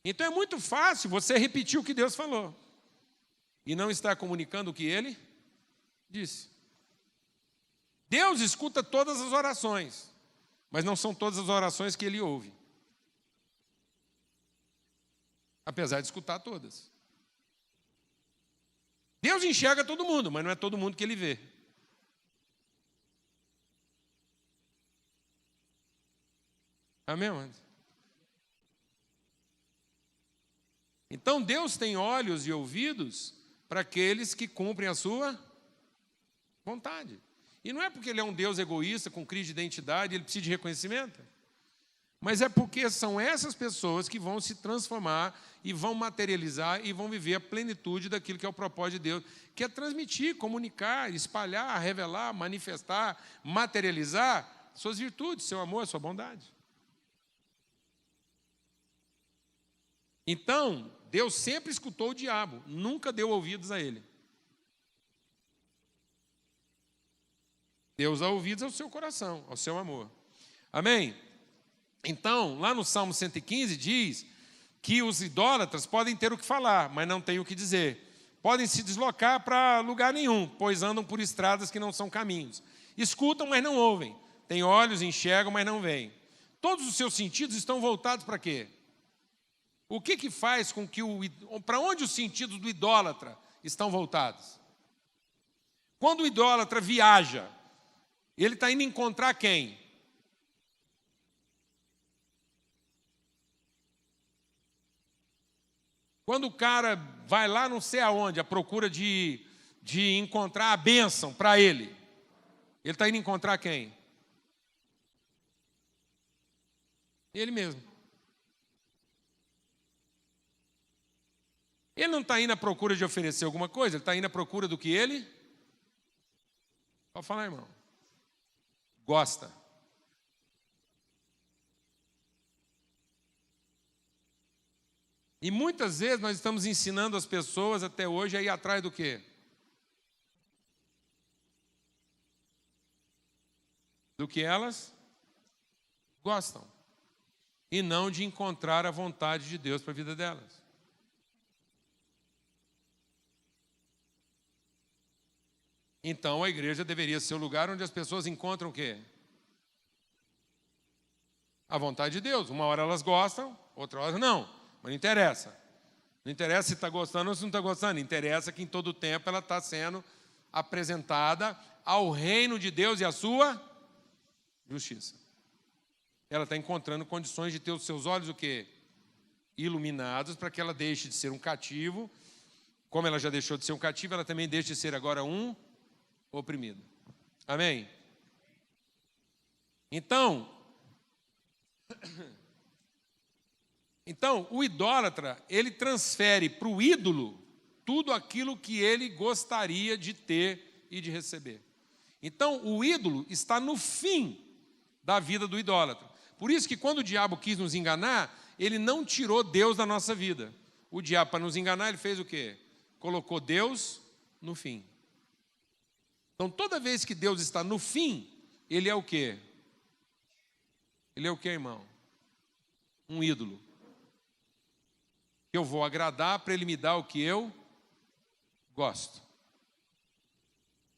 Então é muito fácil você repetir o que Deus falou e não estar comunicando o que ele disse. Deus escuta todas as orações, mas não são todas as orações que ele ouve. Apesar de escutar todas. Deus enxerga todo mundo, mas não é todo mundo que ele vê. Amém, amados? Então Deus tem olhos e ouvidos para aqueles que cumprem a sua vontade. E não é porque ele é um Deus egoísta, com crise de identidade, ele precisa de reconhecimento. Mas é porque são essas pessoas que vão se transformar e vão materializar e vão viver a plenitude daquilo que é o propósito de Deus, que é transmitir, comunicar, espalhar, revelar, manifestar, materializar suas virtudes, seu amor, sua bondade. Então, Deus sempre escutou o diabo, nunca deu ouvidos a ele. Deus dá ouvidos ao seu coração, ao seu amor. Amém? Então, lá no Salmo 115 diz que os idólatras podem ter o que falar, mas não têm o que dizer. Podem se deslocar para lugar nenhum, pois andam por estradas que não são caminhos. Escutam, mas não ouvem. Têm olhos, enxergam, mas não veem. Todos os seus sentidos estão voltados para quê? O que faz com que para onde os sentidos do idólatra estão voltados? Quando o idólatra viaja, ele está indo encontrar quem? Quando o cara vai lá não sei aonde, à procura de encontrar a bênção para ele está indo encontrar quem? Ele mesmo. Ele não está indo à procura de oferecer alguma coisa, ele está indo à procura do que ele? Pode falar, irmão. Gosta. E muitas vezes nós estamos ensinando as pessoas até hoje a ir atrás do quê? Do que elas gostam. E não de encontrar a vontade de Deus para a vida delas. Então a igreja deveria ser o lugar onde as pessoas encontram o quê? A vontade de Deus. Uma hora elas gostam, outra hora não. Mas não interessa. Não interessa se está gostando ou se não está gostando. Interessa que em todo tempo ela está sendo apresentada ao reino de Deus e à sua justiça. Ela está encontrando condições de ter os seus olhos o quê? Iluminados para que ela deixe de ser um cativo. Como ela já deixou de ser um cativo, ela também deixe de ser agora um oprimido. Amém? Então, o idólatra, ele transfere para o ídolo tudo aquilo que ele gostaria de ter e de receber. Então, o ídolo está no fim da vida do idólatra. Por isso que quando o diabo quis nos enganar, ele não tirou Deus da nossa vida. O diabo, para nos enganar, ele fez o quê? Colocou Deus no fim. Então, toda vez que Deus está no fim, ele é o quê? Ele é o quê, irmão? Um ídolo. Eu vou agradar para ele me dar o que eu gosto.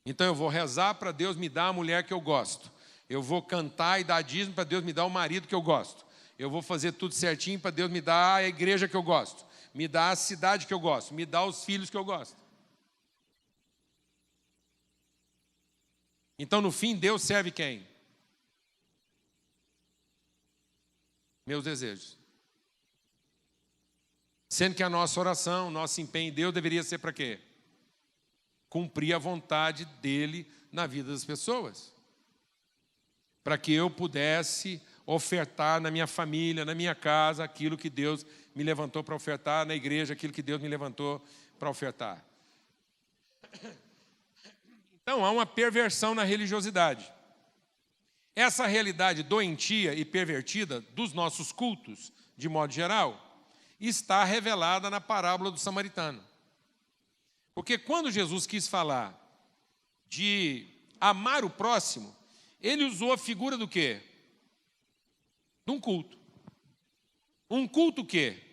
Então eu vou rezar para Deus me dar a mulher que eu gosto. Eu vou cantar e dar dízimo para Deus me dar o marido que eu gosto. eu vou fazer tudo certinho para Deus me dar a igreja que eu gosto, me dar a cidade que eu gosto, me dar os filhos que eu gosto. Então, no fim, Deus serve quem? Meus desejos. Sendo que a nossa oração, nosso empenho em Deus deveria ser para quê? Cumprir a vontade dele na vida das pessoas. Para que eu pudesse ofertar na minha família, na minha casa, aquilo que Deus me levantou para ofertar, na igreja, aquilo que Deus me levantou para ofertar. Então, há uma perversão na religiosidade. Essa realidade doentia e pervertida dos nossos cultos, de modo geral, está revelada na parábola do samaritano. Porque quando Jesus quis falar de amar o próximo, ele usou a figura do quê? De um culto. Um culto o quê?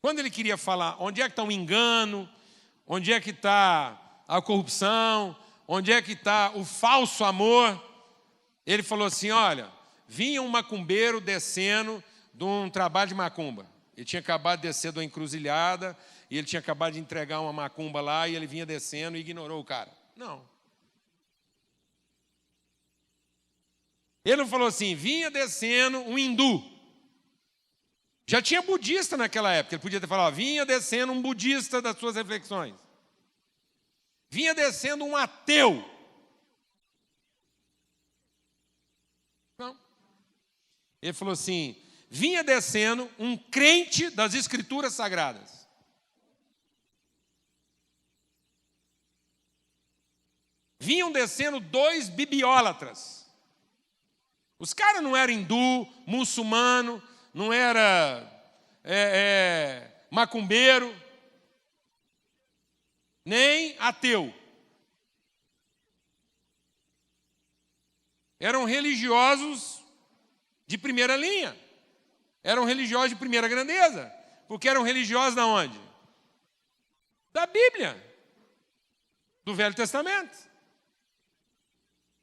Quando ele queria falar onde é que está o engano, onde é que está a corrupção, onde é que está o falso amor, ele falou assim, olha, vinha um macumbeiro descendo de um trabalho de macumba. Ele tinha acabado de descer de uma encruzilhada, e ele tinha acabado de entregar uma macumba lá, e ele vinha descendo e ignorou o cara. Não. Ele não falou assim, vinha descendo um hindu. Já tinha budista naquela época, ele podia ter falado, vinha descendo um budista das suas reflexões. Vinha descendo um ateu. Não. Ele falou assim, vinha descendo um crente das Escrituras Sagradas. Vinham descendo 2 bibliólatras. Os caras não eram hindu, muçulmano, não era macumbeiro, nem ateu. Eram religiosos de primeira linha. Eram religiosos de primeira grandeza. Porque eram religiosos da onde? Da Bíblia. Do Velho Testamento.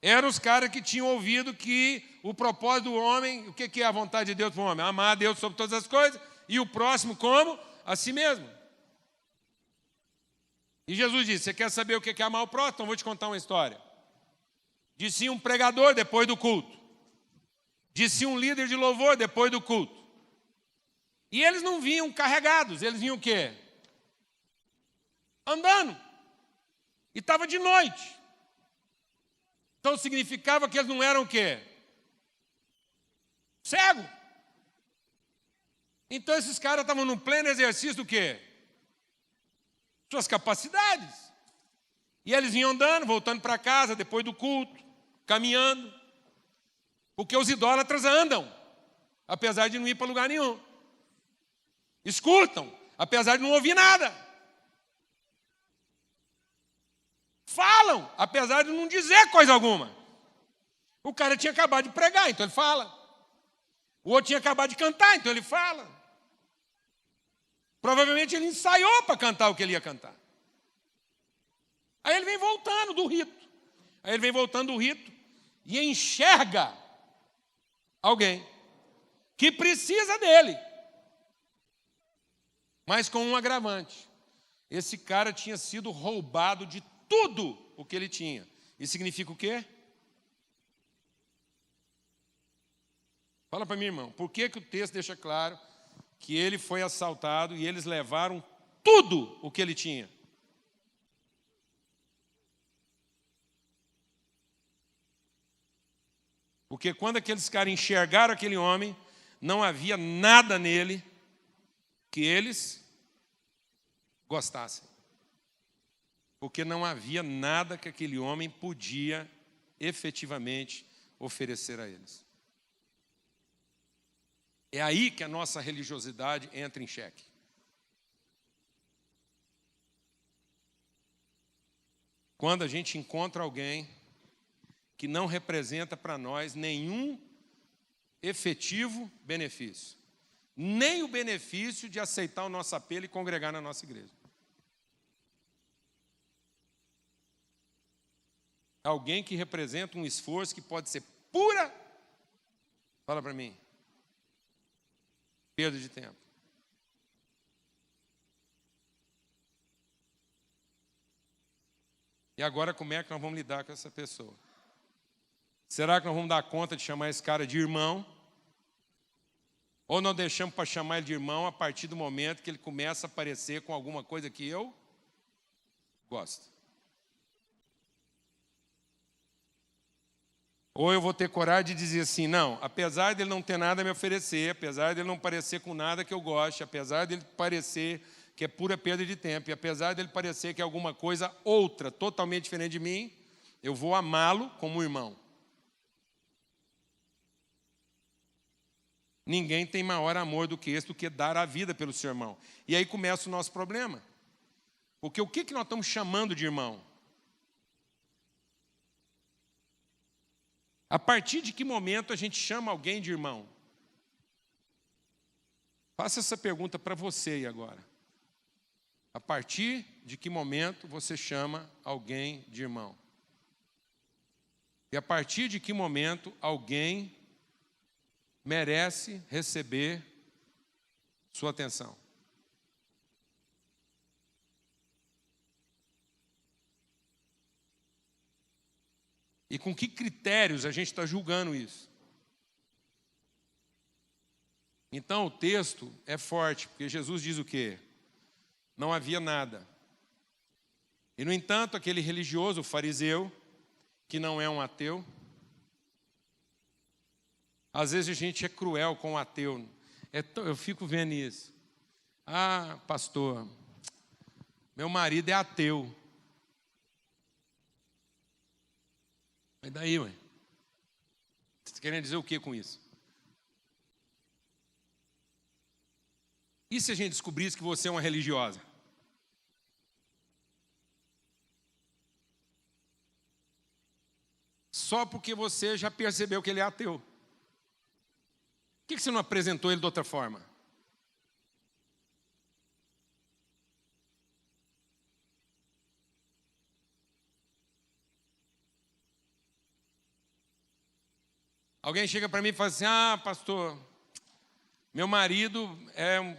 Eram os caras que tinham ouvido que o propósito do homem, o que é a vontade de Deus para o homem? Amar a Deus sobre todas as coisas e o próximo como? A si mesmo. E Jesus disse, você quer saber o que é amar o próximo? Então vou te contar uma história. Disse um pregador depois do culto. Disse um líder de louvor depois do culto. E eles não vinham carregados, eles vinham o quê? Andando. E estava de noite. Então significava que eles não eram o quê? Cego. Então esses caras estavam no pleno exercício do quê? Suas capacidades. E eles vinham andando, voltando para casa depois do culto, caminhando. Porque os idólatras andam, apesar de não ir para lugar nenhum. Escutam, apesar de não ouvir nada. Falam, apesar de não dizer coisa alguma. O cara tinha acabado de pregar, então ele fala. O outro tinha acabado de cantar, então ele fala. Provavelmente ele ensaiou para cantar o que ele ia cantar. Aí ele vem voltando do rito. E enxerga alguém que precisa dele. Mas com um agravante. Esse cara tinha sido roubado de tudo o que ele tinha. Isso significa o quê? Fala para mim, irmão, por que o texto deixa claro que ele foi assaltado e eles levaram tudo o que ele tinha? Porque quando aqueles caras enxergaram aquele homem, não havia nada nele que eles gostassem. Porque não havia nada que aquele homem podia efetivamente oferecer a eles. É aí que a nossa religiosidade entra em xeque. Quando a gente encontra alguém que não representa para nós nenhum efetivo benefício, nem o benefício de aceitar o nosso apelo e congregar na nossa igreja. alguém que representa um esforço que pode ser pura, fala para mim, perda de tempo. E agora como é que nós vamos lidar com essa pessoa? Será que nós vamos dar conta de chamar esse cara de irmão? Ou nós deixamos para chamar ele de irmão a partir do momento que ele começa a aparecer com alguma coisa que eu gosto? Ou eu vou ter coragem de dizer assim, não, apesar dele não ter nada a me oferecer, apesar dele não parecer com nada que eu goste, apesar dele parecer que é pura perda de tempo, e apesar dele parecer que é alguma coisa outra, totalmente diferente de mim, eu vou amá-lo como irmão. Ninguém tem maior amor do que esse, do que dar a vida pelo seu irmão. E aí começa o nosso problema. Porque o que nós estamos chamando de irmão? A partir de que momento a gente chama alguém de irmão? Faça essa pergunta para você aí agora. A partir de que momento você chama alguém de irmão? E a partir de que momento alguém merece receber sua atenção? E com que critérios a gente está julgando isso? Então o texto é forte, porque Jesus diz o quê? Não havia nada. E no entanto, aquele religioso, o fariseu, que não é um ateu, às vezes a gente é cruel com o ateu. Eu fico vendo isso. Ah, pastor, meu marido é ateu. Mas daí, ué? Você está querendo dizer o que com isso? E se a gente descobrisse que você é uma religiosa? Só porque você já percebeu que ele é ateu. Por que você não apresentou ele de outra forma? Alguém chega para mim e fala assim, ah, pastor, meu marido é um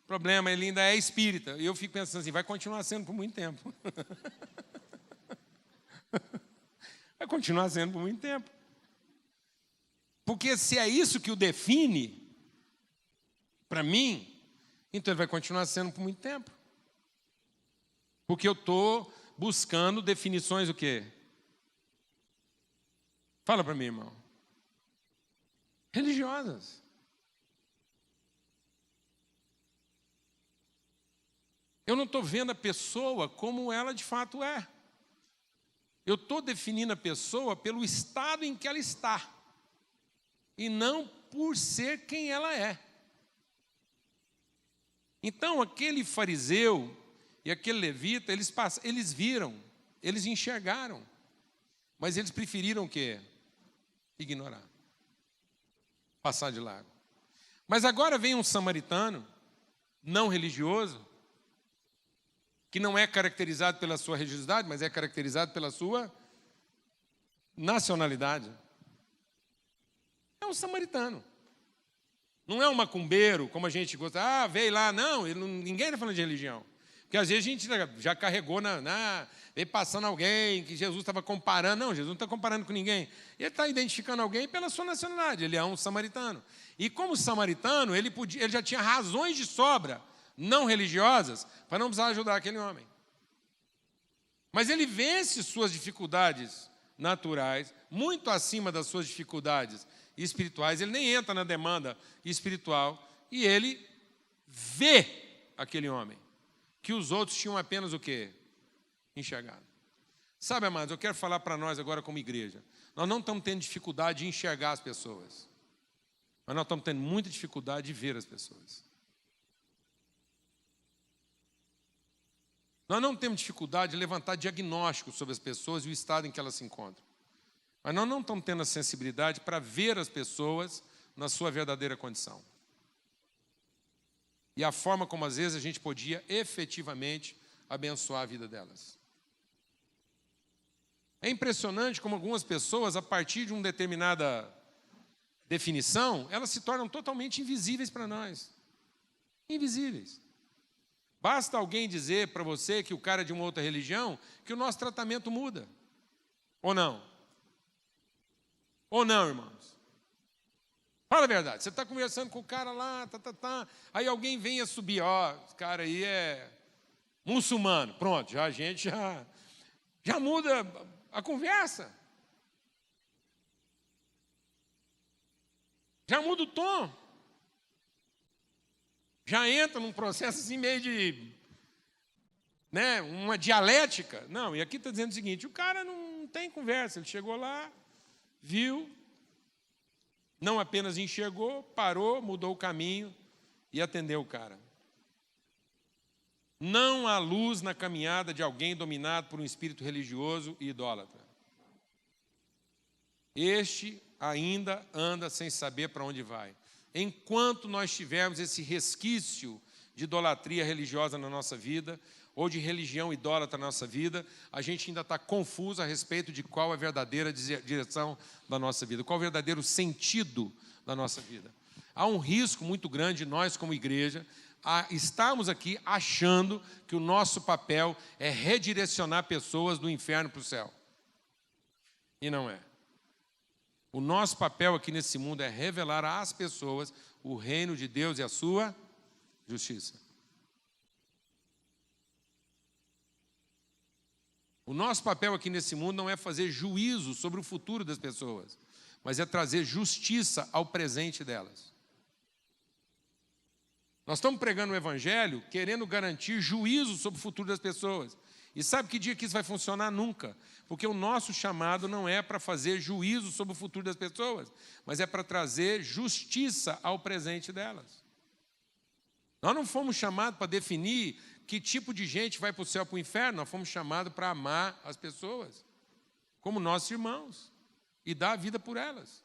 problema, ele ainda é espírita. E eu fico pensando assim, vai continuar sendo por muito tempo. Vai continuar sendo por muito tempo. Porque se é isso que o define, para mim, então ele vai continuar sendo por muito tempo. Porque eu estou buscando definições o quê? Fala para mim, irmão. Religiosas. Eu não estou vendo a pessoa como ela de fato é. Eu estou definindo a pessoa pelo estado em que ela está. E não por ser quem ela é. Então, aquele fariseu e aquele levita, eles viram, eles enxergaram. Mas eles preferiram o quê? Ignorar. Passar de largo. Mas agora vem um samaritano, não religioso, que não é caracterizado pela sua religiosidade, mas é caracterizado pela sua nacionalidade. É um samaritano. Não é um macumbeiro, como a gente gosta. Ah, veio lá. Não, ninguém está falando de religião. Porque às vezes a gente já carregou veio passando alguém que Jesus estava comparando. Não, Jesus não está comparando com ninguém. Ele está identificando alguém pela sua nacionalidade. Ele é um samaritano. E como samaritano, ele já tinha razões de sobra, não religiosas, para não precisar ajudar aquele homem. Mas ele vence suas dificuldades naturais, muito acima das suas dificuldades espirituais. Ele nem entra na demanda espiritual. E ele vê aquele homem, que os outros tinham apenas o quê? Enxergado. Sabe, amados, eu quero falar para nós agora como igreja. Nós não estamos tendo dificuldade de enxergar as pessoas. Mas nós estamos tendo muita dificuldade de ver as pessoas. Nós não temos dificuldade de levantar diagnóstico sobre as pessoas e o estado em que elas se encontram. Mas nós não estamos tendo a sensibilidade para ver as pessoas na sua verdadeira condição. E a forma como às vezes a gente podia efetivamente abençoar a vida delas. É impressionante como algumas pessoas, a partir de uma determinada definição, elas se tornam totalmente invisíveis para nós. Invisíveis. Basta alguém dizer para você que o cara é de uma outra religião, que o nosso tratamento muda. Ou não? Ou não, irmãos? Fala a verdade. Você está conversando com o cara lá, aí alguém vem a subir, esse cara aí é muçulmano. Pronto, a gente já muda a conversa. Já muda o tom. Já entra num processo assim meio de, uma dialética. Não, e aqui está dizendo o seguinte, o cara não tem conversa, ele chegou lá, viu, não apenas enxergou, parou, mudou o caminho e atendeu o cara. Não há luz na caminhada de alguém dominado por um espírito religioso e idólatra. Este ainda anda sem saber para onde vai. Enquanto nós tivermos esse resquício de idolatria religiosa na nossa vida, ou de religião idólatra na nossa vida, a gente ainda está confuso a respeito de qual é a verdadeira direção da nossa vida, qual é o verdadeiro sentido da nossa vida. Há um risco muito grande, nós como igreja, estarmos aqui achando que o nosso papel é redirecionar pessoas do inferno para o céu. E não é. O nosso papel aqui nesse mundo é revelar às pessoas o reino de Deus e a sua justiça. O nosso papel aqui nesse mundo não é fazer juízo sobre o futuro das pessoas, mas é trazer justiça ao presente delas. Nós estamos pregando o Evangelho querendo garantir juízo sobre o futuro das pessoas. E sabe que dia que isso vai funcionar? Nunca. Porque o nosso chamado não é para fazer juízo sobre o futuro das pessoas, mas é para trazer justiça ao presente delas. Nós não fomos chamados para definir que tipo de gente vai para o céu, para o inferno. Nós fomos chamados para amar as pessoas como nossos irmãos e dar a vida por elas.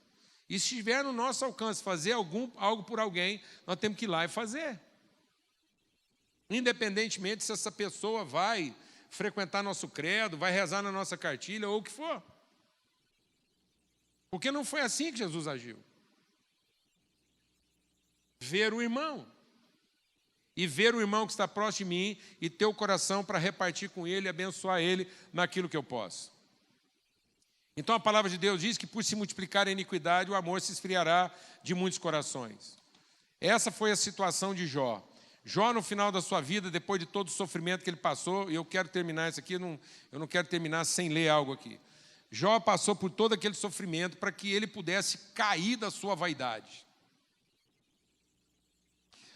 E se estiver no nosso alcance fazer algo por alguém, nós temos que ir lá e fazer. Independentemente se essa pessoa vai frequentar nosso credo, vai rezar na nossa cartilha ou o que for. Porque não foi assim que Jesus agiu. Ver o irmão. E ver o irmão que está próximo de mim e ter o coração para repartir com ele e abençoar ele naquilo que eu posso. Então a palavra de Deus diz que por se multiplicar a iniquidade, o amor se esfriará de muitos corações. Essa foi a situação de Jó. Jó, no final da sua vida, depois de todo o sofrimento que ele passou, e eu quero terminar isso aqui, eu não quero terminar sem ler algo aqui. Jó passou por todo aquele sofrimento para que ele pudesse cair da sua vaidade.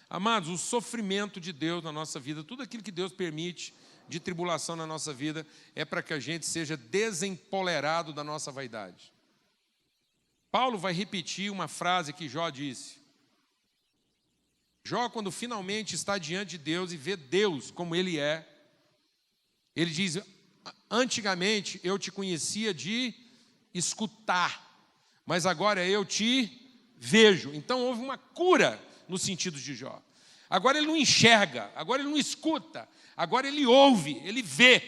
Amados, o sofrimento de Deus na nossa vida, tudo aquilo que Deus permite de tribulação na nossa vida, é para que a gente seja desempolerado da nossa vaidade. Paulo vai repetir uma frase que Jó disse. Jó, quando finalmente está diante de Deus e vê Deus como Ele é, ele diz, antigamente eu te conhecia de escutar, mas agora eu te vejo. Então houve uma cura no sentido de Jó. Agora ele não enxerga, agora ele não escuta, agora ele ouve, ele vê.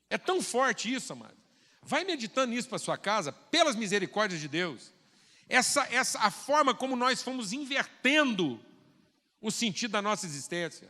É tão forte isso, amado. Vai meditando nisso para sua casa, pelas misericórdias de Deus. A forma como nós fomos invertendo o sentido da nossa existência.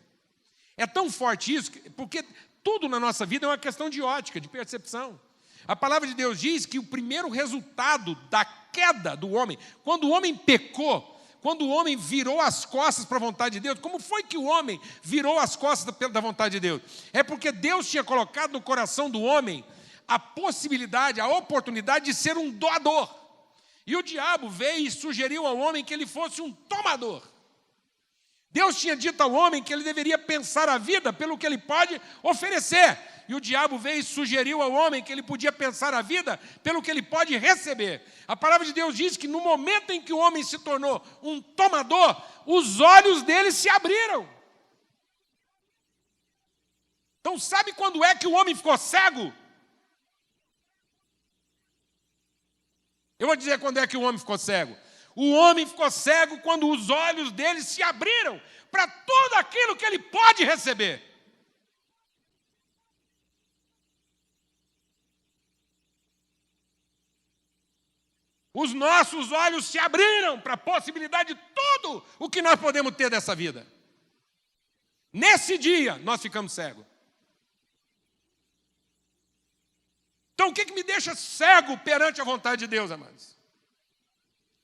É tão forte isso, porque tudo na nossa vida é uma questão de ótica, de percepção. A palavra de Deus diz que o primeiro resultado da queda do homem, quando o homem pecou, quando o homem virou as costas para a vontade de Deus, como foi que o homem virou as costas da vontade de Deus? É porque Deus tinha colocado no coração do homem a possibilidade, a oportunidade de ser um doador. E o diabo veio e sugeriu ao homem que ele fosse um tomador. Deus tinha dito ao homem que ele deveria pensar a vida pelo que ele pode oferecer. E o diabo veio e sugeriu ao homem que ele podia pensar a vida pelo que ele pode receber. A palavra de Deus diz que no momento em que o homem se tornou um tomador, os olhos dele se abriram. Então sabe quando é que o homem ficou cego? Eu vou dizer quando é que o homem ficou cego. O homem ficou cego quando os olhos dele se abriram para tudo aquilo que ele pode receber. Os nossos olhos se abriram para a possibilidade de tudo o que nós podemos ter dessa vida. Nesse dia, nós ficamos cegos. Então, o que me deixa cego perante a vontade de Deus, amados?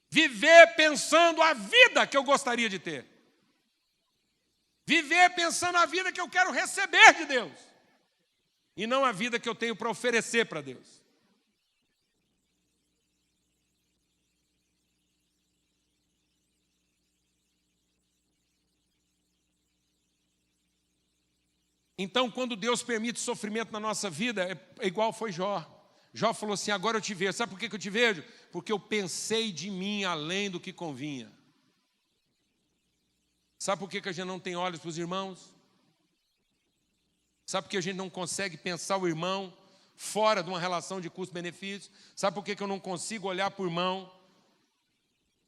Viver pensando a vida que eu gostaria de ter. Viver pensando a vida que eu quero receber de Deus. E não a vida que eu tenho para oferecer para Deus. Então, quando Deus permite sofrimento na nossa vida, é igual foi Jó. Jó falou assim, agora eu te vejo. Sabe por que eu te vejo? Porque eu pensei de mim além do que convinha. Sabe por que a gente não tem olhos para os irmãos? Sabe por que a gente não consegue pensar o irmão fora de uma relação de custo-benefício? Sabe por que eu não consigo olhar para o irmão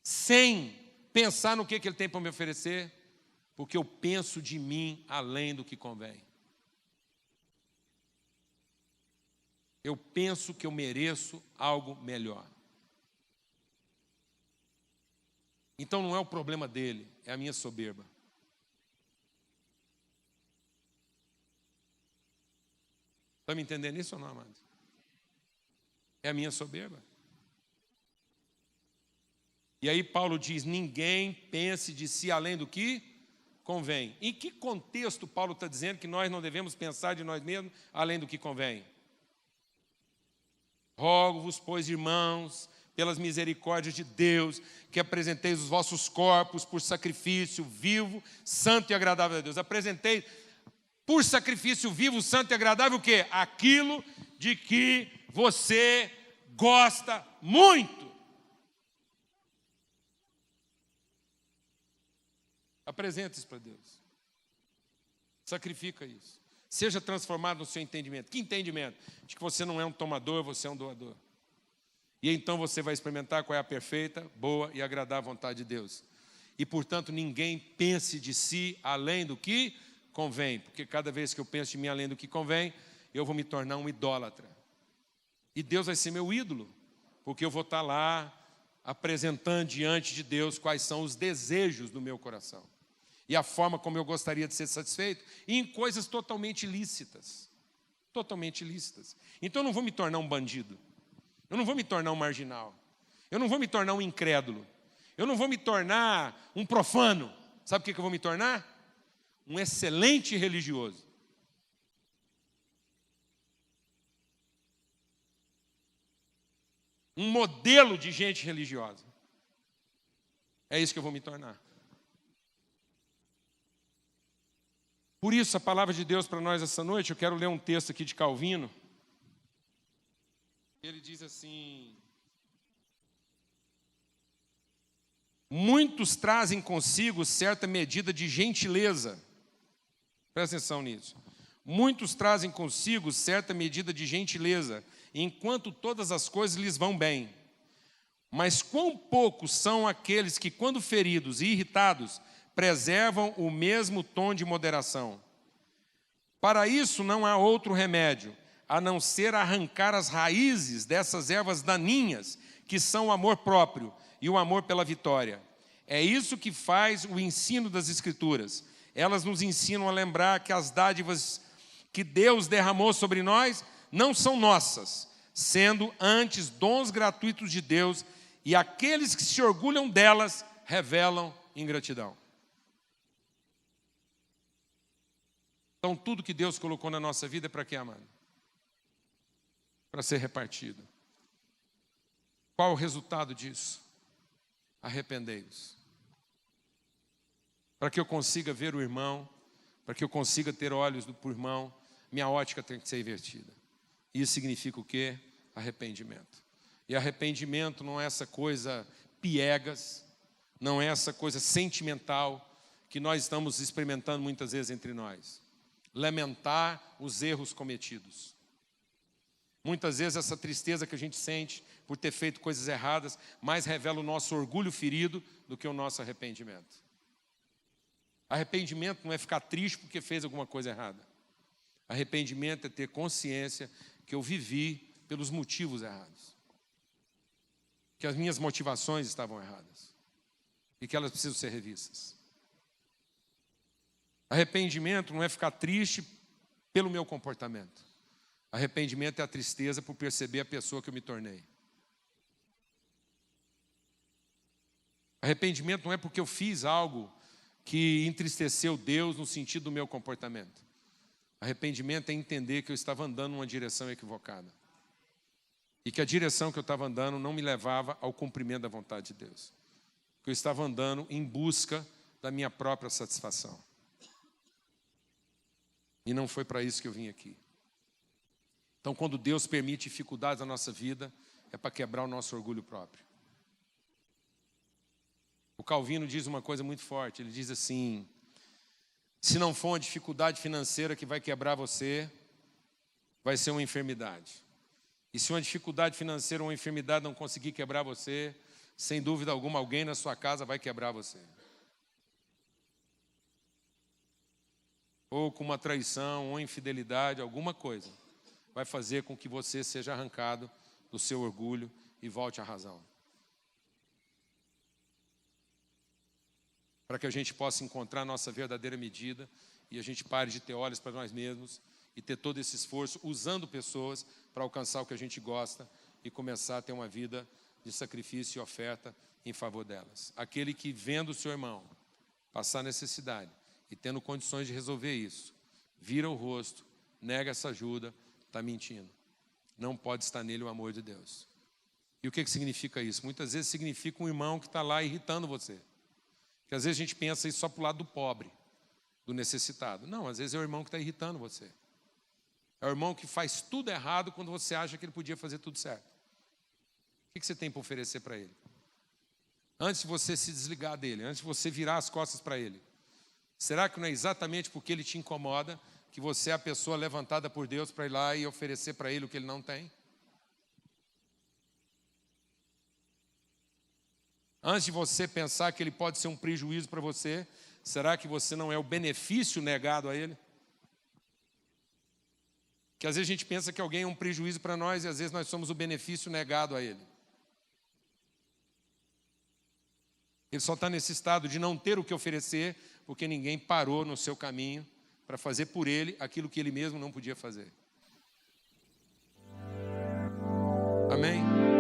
sem pensar no que ele tem para me oferecer? Porque eu penso de mim além do que convém. Eu penso que eu mereço algo melhor. Então não é o problema dele, é a minha soberba. Está me entendendo isso ou não, amados? É a minha soberba. E aí Paulo diz, ninguém pense de si além do que convém. Em que contexto Paulo está dizendo que nós não devemos pensar de nós mesmos além do que convém? Rogo-vos, pois, irmãos, pelas misericórdias de Deus, que apresenteis os vossos corpos por sacrifício vivo, santo e agradável a Deus. Apresentei por sacrifício vivo, santo e agradável o quê? Aquilo de que você gosta muito. Apresenta isso para Deus. Sacrifica isso. Seja transformado no seu entendimento. Que entendimento? De que você não é um tomador, você é um doador. E então você vai experimentar qual é a perfeita, boa e agradável vontade de Deus. E, portanto, ninguém pense de si além do que convém. Porque cada vez que eu penso de mim além do que convém, eu vou me tornar um idólatra. E Deus vai ser meu ídolo. Porque eu vou estar lá apresentando diante de Deus quais são os desejos do meu coração. E a forma como eu gostaria de ser satisfeito, e em coisas totalmente ilícitas. Totalmente ilícitas. Então eu não vou me tornar um bandido. Eu não vou me tornar um marginal. Eu não vou me tornar um incrédulo. Eu não vou me tornar um profano. Sabe o que eu vou me tornar? Um excelente religioso. Um modelo de gente religiosa. É isso que eu vou me tornar. Por isso, a palavra de Deus para nós essa noite, eu quero ler um texto aqui de Calvino. Ele diz assim: muitos trazem consigo certa medida de gentileza. Presta atenção nisso. Muitos trazem consigo certa medida de gentileza, enquanto todas as coisas lhes vão bem. Mas quão poucos são aqueles que, quando feridos e irritados, preservam o mesmo tom de moderação. Para isso não há outro remédio, a não ser arrancar as raízes dessas ervas daninhas, que são o amor próprio e o amor pela vitória. É isso que faz o ensino das Escrituras. Elas nos ensinam a lembrar que as dádivas que Deus derramou sobre nós não são nossas, sendo antes dons gratuitos de Deus, e aqueles que se orgulham delas revelam ingratidão. Então, tudo que Deus colocou na nossa vida é para quê, amado? Para ser repartido. Qual o resultado disso? Arrependei-vos. Para que eu consiga ver o irmão, para que eu consiga ter olhos para o irmão, minha ótica tem que ser invertida. Isso significa o quê? Arrependimento. E arrependimento não é essa coisa piegas, não é essa coisa sentimental que nós estamos experimentando muitas vezes entre nós. Lamentar os erros cometidos. Muitas vezes essa tristeza que a gente sente por ter feito coisas erradas mais revela o nosso orgulho ferido do que o nosso arrependimento. Arrependimento não é ficar triste porque fez alguma coisa errada. Arrependimento é ter consciência que eu vivi pelos motivos errados. que as minhas motivações estavam erradas e que elas precisam ser revistas. Arrependimento não é ficar triste pelo meu comportamento. Arrependimento é a tristeza por perceber a pessoa que eu me tornei. Arrependimento não é porque eu fiz algo que entristeceu Deus no sentido do meu comportamento. Arrependimento é entender que eu estava andando numa direção equivocada. E que a direção que eu estava andando não me levava ao cumprimento da vontade de Deus. Que eu estava andando em busca da minha própria satisfação. E não foi para isso que eu vim aqui. Então, quando Deus permite dificuldades na nossa vida, é para quebrar o nosso orgulho próprio. O Calvino diz uma coisa muito forte, ele diz assim: se não for uma dificuldade financeira que vai quebrar você, vai ser uma enfermidade. E se uma dificuldade financeira ou uma enfermidade não conseguir quebrar você, sem dúvida alguma, alguém na sua casa vai quebrar você. Ou com uma traição, ou infidelidade, alguma coisa, vai fazer com que você seja arrancado do seu orgulho e volte à razão. Para que a gente possa encontrar a nossa verdadeira medida e a gente pare de ter olhos para nós mesmos e ter todo esse esforço usando pessoas para alcançar o que a gente gosta e começar a ter uma vida de sacrifício e oferta em favor delas. Aquele que vendo o seu irmão passar necessidade e tendo condições de resolver isso, vira o rosto, nega essa ajuda, está mentindo. Não pode estar nele o amor de Deus. E o que significa isso? Muitas vezes significa um irmão que está lá irritando você. Porque às vezes a gente pensa isso só para o lado do pobre, do necessitado. Não, às vezes é o irmão que está irritando você. É o irmão que faz tudo errado quando você acha que ele podia fazer tudo certo. O que você tem para oferecer para ele? Antes de você se desligar dele, antes de você virar as costas para ele. Será que não é exatamente porque ele te incomoda que você é a pessoa levantada por Deus para ir lá e oferecer para ele o que ele não tem? Antes de você pensar que ele pode ser um prejuízo para você, será que você não é o benefício negado a ele? Que às vezes a gente pensa que alguém é um prejuízo para nós e às vezes nós somos o benefício negado a ele. Ele só está nesse estado de não ter o que oferecer porque ninguém parou no seu caminho para fazer por ele aquilo que ele mesmo não podia fazer. Amém?